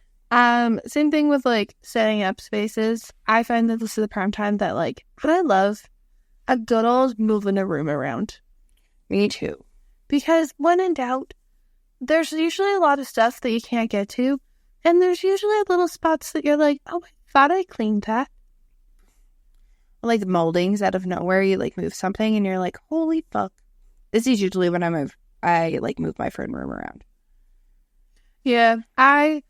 Same thing with, like, setting up spaces. I find that this is the prime time that, like, I love a good old moving a room around. Me too. Because when in doubt, there's usually a lot of stuff that you can't get to, and there's usually little spots that you're like, oh, I thought I cleaned that. Like moldings out of nowhere, you, like, move something, and you're like, holy fuck. This is usually when I move my friend room around. Yeah, I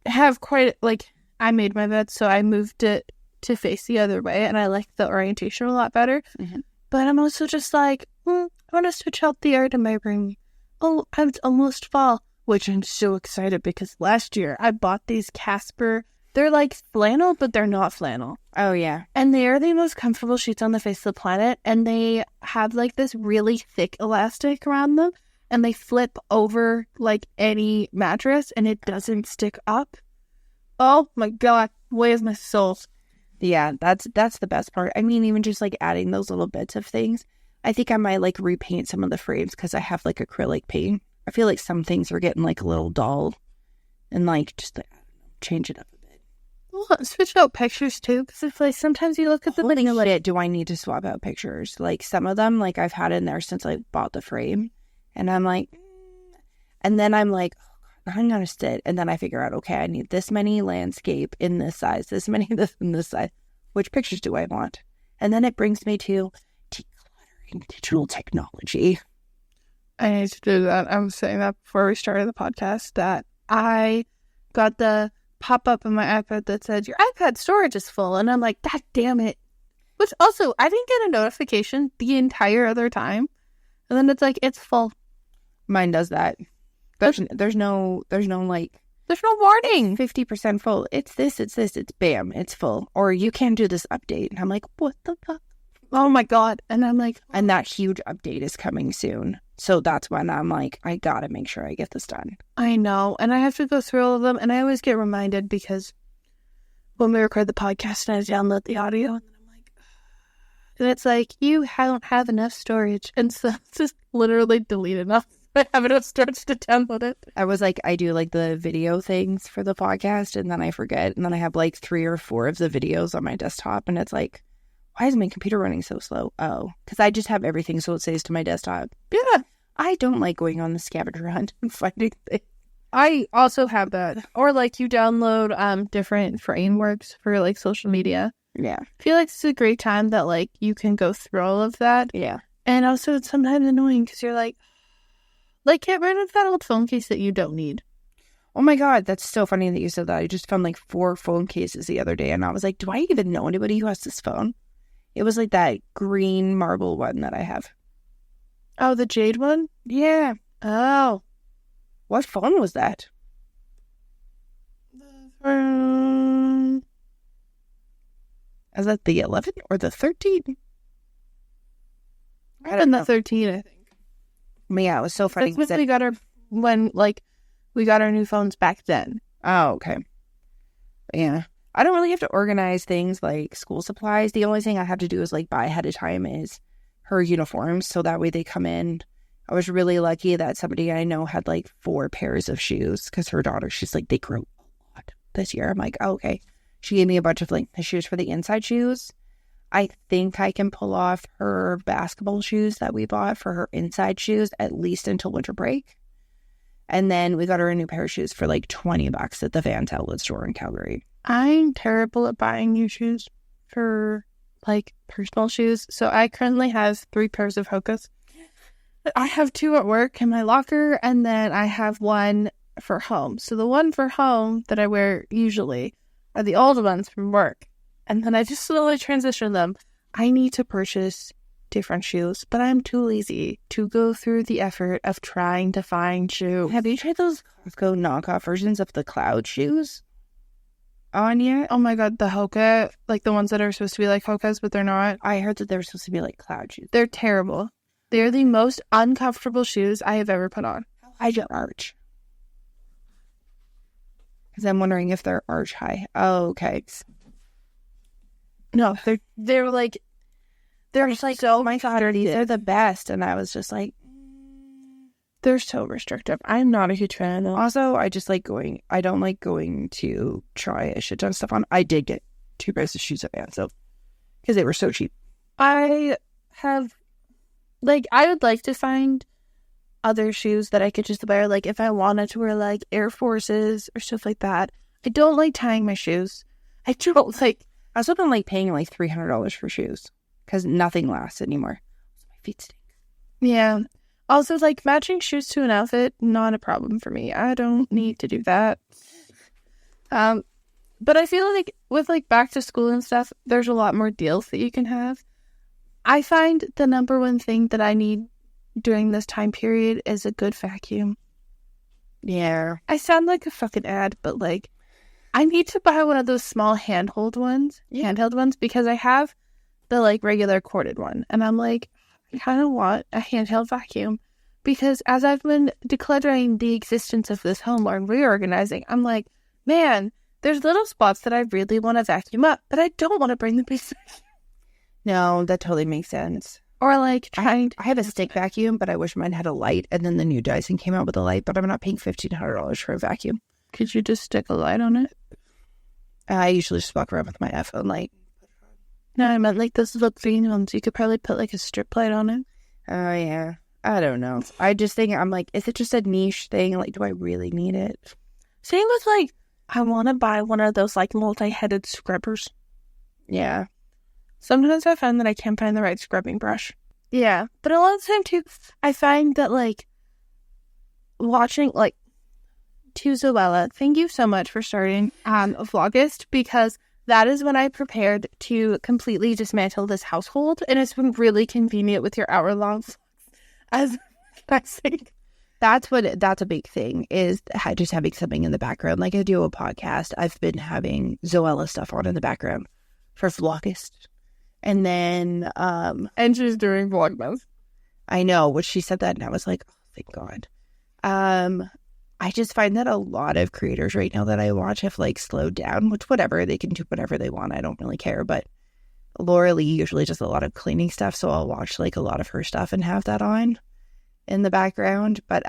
have quite, like, I made my bed, so I moved it to face the other way, and I like the orientation a lot better. Mm-hmm. But I'm also just like, I want to switch out the art in my room. Oh, it's almost fall, which I'm so excited because last year I bought these Casper. They're like flannel, but they're not flannel. Oh, yeah. And they are the most comfortable sheets on the face of the planet. And they have like this really thick elastic around them. And they flip over like any mattress and it doesn't stick up. Oh my God. Where's my soul? Yeah, that's the best part. I mean, even just like adding those little bits of things. I think I might like repaint some of the frames because I have like acrylic paint. I feel like some things are getting like a little dull and like just like, I don't know, change it up a bit. Well, switch out pictures too because it's like sometimes you look at the video like, do I need to swap out pictures? Like some of them, like I've had in there since I bought the frame. And I'm like, and then I'm like, oh God, I'm going to sit. And then I figure out, okay, I need this many landscape in this size, this many this in this size. Which pictures do I want? And then it brings me to decluttering digital technology. I need to do that. I was saying that before we started the podcast that I got the pop-up on my iPad that said, your iPad storage is full. And I'm like, God damn it. Which also, I didn't get a notification the entire other time. And then it's like, it's full. Mine does that. There's no like... There's no warning. 50% full. It's bam, it's full. Or you can't do this update. And I'm like, what the fuck? Oh my God. And I'm like... And that huge update is coming soon. So that's when I'm like, I gotta make sure I get this done. I know. And I have to go through all of them. And I always get reminded because when we record the podcast and I download the audio, and then I'm like... And it's like, you don't have enough storage. And so it's just literally delete enough. I have enough storage to download it. I was like, I do like the video things for the podcast and then I forget. And then I have like 3 or 4 of the videos on my desktop. And it's like, why is my computer running so slow? Oh, because I just have everything so it saves to my desktop. Yeah. I don't like going on the scavenger hunt and finding things. I also have that. Or like you download different frameworks for like social media. Yeah. I feel like it's a great time that like you can go through all of that. Yeah. And also it's sometimes annoying because you're like, get rid of that old phone case that you don't need. Oh my God, that's so funny that you said that. I just found like 4 phone cases the other day and I was like, do I even know anybody who has this phone? It was like that green marble one that I have. Oh, the jade one? Yeah. Oh. What phone was that? Is that the 11 or the 13? I don't know. The 13, I think. Yeah, it was so funny. That's when we got our new phones back then. Oh, okay. Yeah. I don't really have to organize things like school supplies. The only thing I have to do is like buy ahead of time is her uniforms. So that way they come in. I was really lucky that somebody I know had like 4 pairs of shoes because her daughter, she's like, they grew a lot this year. I'm like, oh, okay. She gave me a bunch of like the shoes for the inside shoes. I think I can pull off her basketball shoes that we bought for her inside shoes at least until winter break. And then we got her a new pair of shoes for like $20 at the Vans outlet store in Calgary. I'm terrible at buying new shoes for like personal shoes. So I currently have 3 pairs of Hokas. I have 2 at work in my locker and then I have 1 for home. So the one for home that I wear usually are the old ones from work. And then I just slowly transition them. I need to purchase different shoes, but I'm too lazy to go through the effort of trying to find shoes. Have you tried those Costco knockoff versions of the Cloud shoes on yet? Oh my God, the Hoka, like the ones that are supposed to be like Hokas, but they're not. I heard that they're supposed to be like Cloud shoes. They're terrible. They're the most uncomfortable shoes I have ever put on. How high is your arch? Because I'm wondering if they're arch high. Oh, okay. No, they're like, they're just like, oh my God, they're the best. And I was just like, they're so restrictive. I'm not a huge fan of them. Also, I don't like going to try a shit ton of stuff on. I did get 2 pairs of shoes at Vans, so, because they were so cheap. I would like to find other shoes that I could just wear, like if I wanted to wear like Air Forces or stuff like that. I don't like tying my shoes. I was hoping like paying like $300 for shoes because nothing lasts anymore. My feet stink. Yeah. Also, like matching shoes to an outfit, not a problem for me. I don't need to do that. But I feel like with like back to school and stuff, there's a lot more deals that you can have. I find the number one thing that I need during this time period is a good vacuum. Yeah. I sound like a fucking ad, but like, I need to buy one of those small handheld ones, because I have the like regular corded one, and I'm like, I kind of want a handheld vacuum, because as I've been decluttering the existence of this home or reorganizing, I'm like, man, there's little spots that I really want to vacuum up, but I don't want to bring the big vacuum. No, that totally makes sense. Or like I have a stick vacuum, but I wish mine had a light, and then the new Dyson came out with a light, but I'm not paying $1,500 for a vacuum. Could you just stick a light on it? I usually just walk around with my iPhone light. No, I meant like those little green ones. You could probably put like a strip light on it. Oh, yeah. I don't know. I just think, I'm like, is it just a niche thing? Like, do I really need it? Same with like, I want to buy one of those like multi-headed scrubbers. Yeah. Sometimes I find that I can't find the right scrubbing brush. Yeah. But a lot of the time too, I find that like watching like to Zoella, thank you so much for starting Vlogust, because that is when I prepared to completely dismantle this household, and it's been really convenient with your hour-long vlogs. As I think that's a big thing, is just having something in the background. Like I do a podcast, I've been having Zoella stuff on in the background for Vlogust. And then and she's doing Vlogmas. I know, when she said that, and I was like, oh, thank God. I just find that a lot of creators right now that I watch have like slowed down, which whatever, they can do whatever they want. I don't really care. But Laura Lee usually does a lot of cleaning stuff, so I'll watch like a lot of her stuff and have that on in the background. But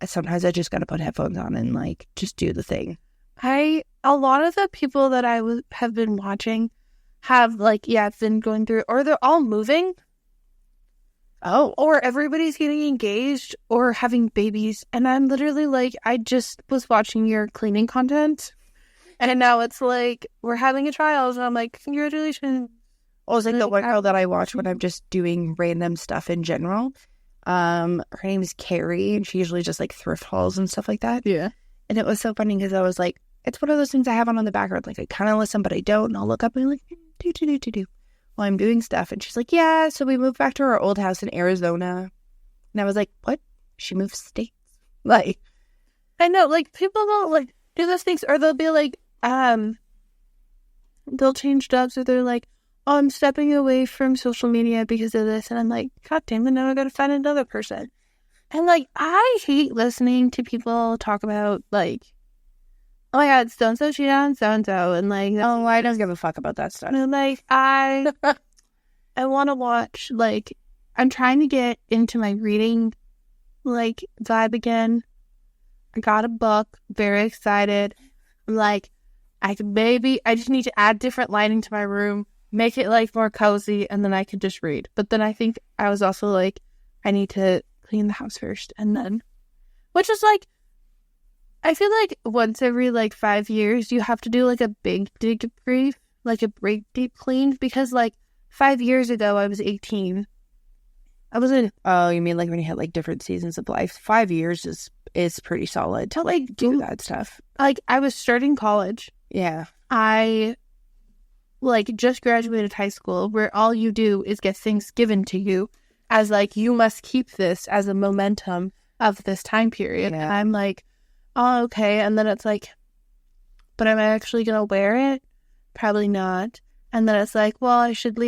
sometimes I just got to put headphones on and like just do the thing. A lot of the people that I have been watching have like, been going through, or they're all moving. Oh. Or everybody's getting engaged or having babies. And I'm literally like, I just was watching your cleaning content, and now it's like, we're having a child. And I'm like, congratulations. Oh, it's like the one girl that I watch when I'm just doing random stuff in general. Her name is Carrie, and she usually just like thrift hauls and stuff like that. Yeah. And it was so funny because I was like, it's one of those things I have on the background. Like I kind of listen, but I don't. And I'll look up and be like, do. While I'm doing stuff. And she's like, yeah, so we moved back to our old house in Arizona. And I was like, what? She moved states? Like, I know, like, people don't, like, do those things, or they'll be like, they'll change jobs, or they're like, oh, I'm stepping away from social media because of this. And I'm like, God damn it, now I gotta find another person. And, like, I hate listening to people talk about, like, oh my God, so-and-so cheated on so-and-so, and like, oh, I don't give a fuck about that stuff. And like, I want to watch, like, I'm trying to get into my reading, like, vibe again. I got a book, very excited. I'm like, I just need to add different lighting to my room, make it, like, more cozy, and then I could just read. But then I think I was also like, I need to clean the house first, and then, which is like, I feel like once every, like, 5 years, you have to do, like, a big deep brief, like, a big deep clean, because, like, 5 years ago, I was 18. I was in... Oh, you mean, like, when you had, like, different seasons of life? 5 years is pretty solid to, like, do that stuff. Like, I was starting college. Yeah. I, like, just graduated high school, where all you do is get things given to you as, like, you must keep this as a momentum of this time period. Yeah. And I'm like... oh, okay. And then it's like, but am I actually going to wear it? Probably not. And then it's like, well, I should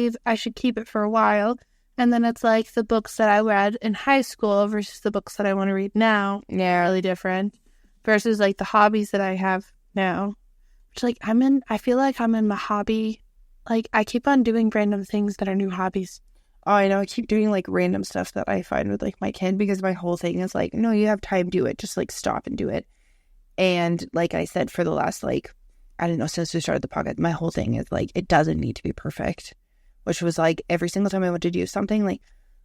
keep it for a while. And then it's like the books that I read in high school versus the books that I want to read now. Yeah. Really different. Versus like the hobbies that I have now. Which like I feel like I'm in my hobby. Like I keep on doing random things that are new hobbies. Oh, I know. I keep doing, like, random stuff that I find with, like, my kid, because my whole thing is, like, no, you have time, do it. Just, like, stop and do it. And, like I said, for the last, like, I don't know, since we started the podcast, my whole thing is, like, it doesn't need to be perfect. Which was, like, every single time I want to do something, like,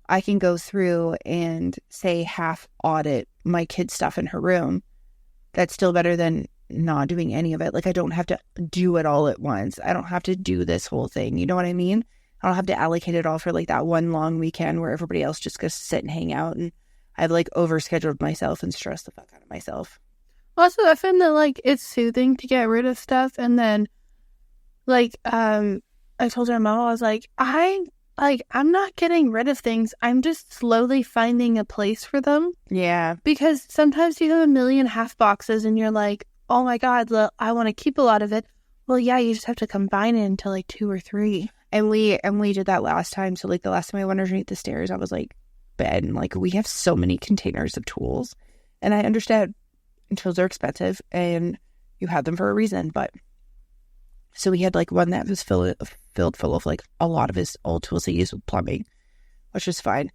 I can go through and, say, half audit my kid's stuff in her room. That's still better than not doing any of it. Like, I don't have to do it all at once. I don't have to do this whole thing. You know what I mean? I don't have to allocate it all for, like, that one long weekend where everybody else just goes to sit and hang out. And I've, like, overscheduled myself and stressed the fuck out of myself. Also, I find that, like, it's soothing to get rid of stuff. And then, like, I told her mom, I was like, I like, I'm not getting rid of things. I'm just slowly finding a place for them. Yeah. Because sometimes you have a million half boxes and you're like, oh my God, I want to keep a lot of it. Well, yeah, you just have to combine it into like 2 or 3. And we did that last time. So like the last time I went underneath the stairs, I was like, Ben, like we have so many containers of tools. And I understand tools are expensive and you have them for a reason. But so we had like one that was filled full of like a lot of his old tools he used with plumbing, which was fine.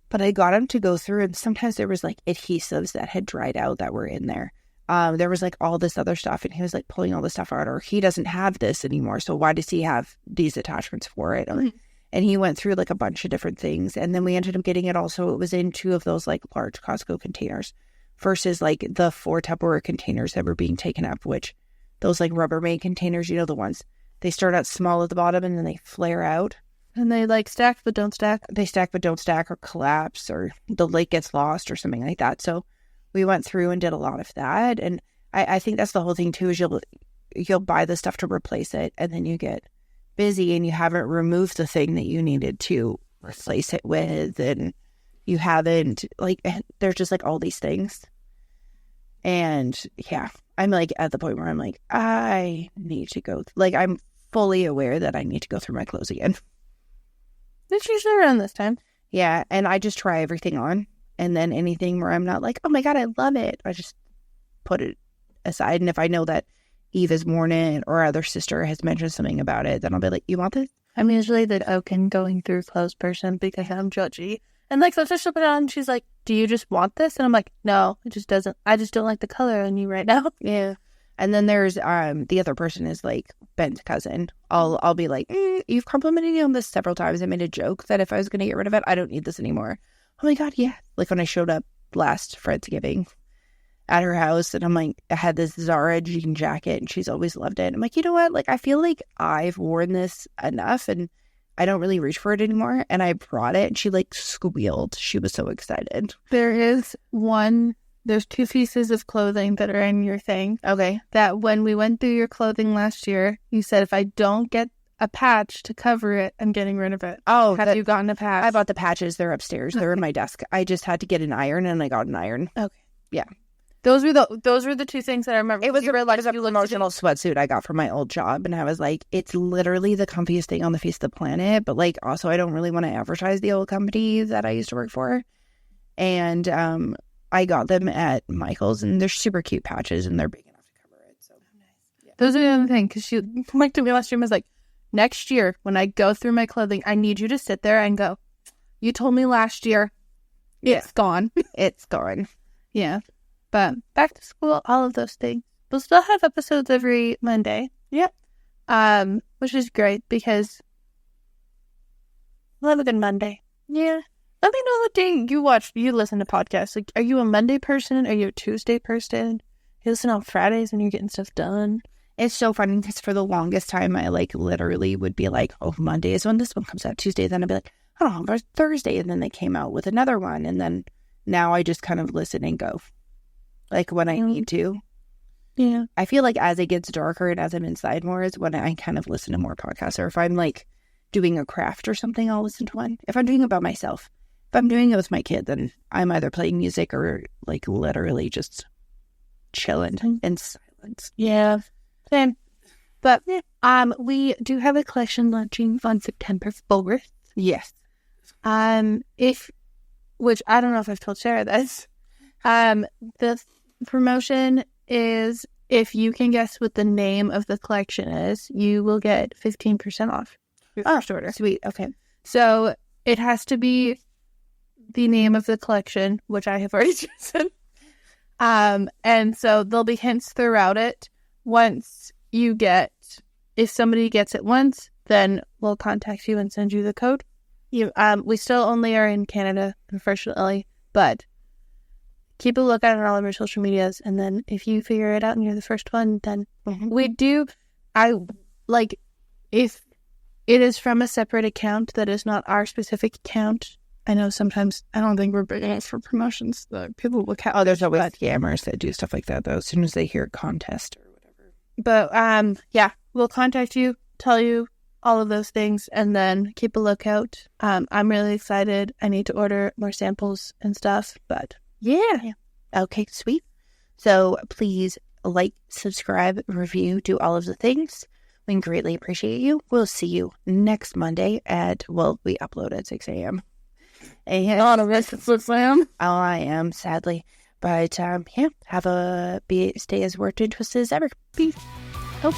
But I got him to go through, and sometimes there was like adhesives that had dried out that were in there. There was like all this other stuff, and he was like pulling all this stuff out, or he doesn't have this anymore. So why does he have these attachments for it? Mm-hmm. And he went through like a bunch of different things. And then we ended up getting it also. It was in 2 of those like large Costco containers versus like the 4 Tupperware containers that were being taken up, which those like Rubbermaid containers, you know, the ones, they start out small at the bottom and then they flare out. And they like stack but don't stack. They stack but don't stack, or collapse, or the lid gets lost or something like that. So we went through and did a lot of that. And I think that's the whole thing too, is you'll buy the stuff to replace it, and then you get busy and you haven't removed the thing that you needed to replace it with, and you haven't, like, there's just like all these things. And yeah, I'm like at the point where I'm like, I need to go, like, I'm fully aware that I need to go through my clothes again. It's usually around this time. Yeah, and I just try everything on, and then anything where I'm not like, oh my God, I love it, I just put it aside. And if I know that Eve has worn it or our other sister has mentioned something about it, then I'll be like, you want this? I'm usually the open going through clothes person because I'm judgy. And like, so she'll put it on and she's like, do you just want this? And I'm like, no, it just doesn't. I just don't like the color on you right now. Yeah. And then there's the other person is like Ben's cousin. I'll be like, you've complimented me on this several times. I made a joke that if I was going to get rid of it, I don't need this anymore. Oh my God, yeah. Like when I showed up last Friendsgiving at her house, and I'm like, I had this Zara jean jacket and she's always loved it. I'm like, you know what? Like, I feel like I've worn this enough and I don't really reach for it anymore. And I brought it and she like squealed. She was so excited. There's 2 pieces of clothing that are in your thing. Okay. That when we went through your clothing last year, you said, if I don't get a patch to cover it, I'm getting rid of it. Oh, have you gotten a patch? I bought the patches. They're upstairs. They're in my desk. I just had to get an iron, and I got an iron. Okay. Yeah. Those were the 2 things that I remember. It was a promotional sweatsuit I got from my old job, and I was like, it's literally the comfiest thing on the face of the planet. But like, also, I don't really want to advertise the old company that I used to work for. And I got them at Michael's, and they're super cute patches, and they're big enough to cover it. So nice. Yeah. Those are the other thing, because she looked at me last year and was like, next year when I go through my clothing, I need you to sit there and go, you told me last year, it's gone. It's gone. Yeah. But back to school, all of those things. We'll still have episodes every Monday. Yep. Which is great because we'll have a good Monday. Yeah. Let me know what day you listen to podcasts. Like, are you a Monday person? Are you a Tuesday person? You listen on Fridays and you're getting stuff done. It's so funny because for the longest time, I like literally would be like, oh, Monday is when this one comes out. Tuesday, then I'd be like, oh, there's Thursday. And then they came out with another one. And then now I just kind of listen and go. Like when I need to. Yeah. I feel like as it gets darker and as I'm inside more is when I kind of listen to more podcasts. Or if I'm like doing a craft or something, I'll listen to one. If I'm doing it by myself. If I'm doing it with my kid, then I'm either playing music or like literally just chilling in silence. Yeah. Same. But we do have a collection launching on September 4th. Yes. Which I don't know if I've told Sarah this. The promotion is, if you can guess what the name of the collection is, you will get 15% off your first order. Sweet. Okay. So it has to be the name of the collection, which I have already chosen. And so there'll be hints throughout it. If somebody gets it once, then we'll contact you and send you the code. We still only are in Canada, unfortunately, but keep a lookout on all of our social medias, and then if you figure it out and you're the first one, then we do. If it is from a separate account that is not our specific account. I know sometimes I don't think we're big enough for promotions. People look at there's always scammers that do stuff like that though. As soon as they hear contest or whatever. But we'll contact you, tell you all of those things, and then keep a lookout. I'm really excited. I need to order more samples and stuff, but yeah. Okay, sweet. So please like, subscribe, review, do all of the things. We greatly appreciate you. We'll see you next Monday we upload at 6 a.m. And all of us at 6 a.m. Oh, I am, sadly. But, stay as worked and twisted as ever. Peace. Hope.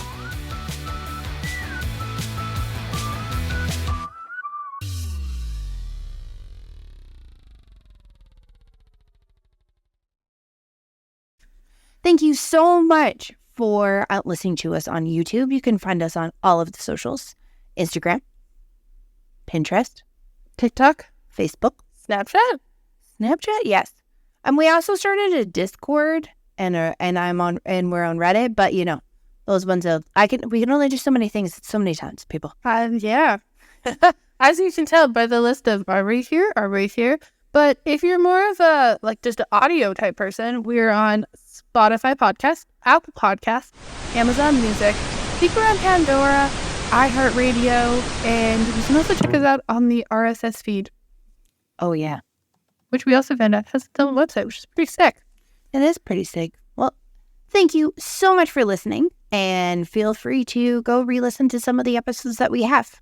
Thank you so much for listening to us on YouTube. You can find us on all of the socials: Instagram, Pinterest, TikTok, Facebook, Snapchat, yes. And we also started a Discord, and we're on Reddit. But those ones we can only do so many things so many times, people. Yeah. As you can tell by the list of are we here. But if you're more of a just an audio type person, we're on Spotify Podcast, Apple Podcast, Amazon Music, Speaker on Pandora, iHeartRadio, and you can also check us out on the RSS feed. Oh yeah, which we also found out has its own website, which is pretty sick. It is pretty sick. Well, thank you so much for listening, and feel free to go re-listen to some of the episodes that we have.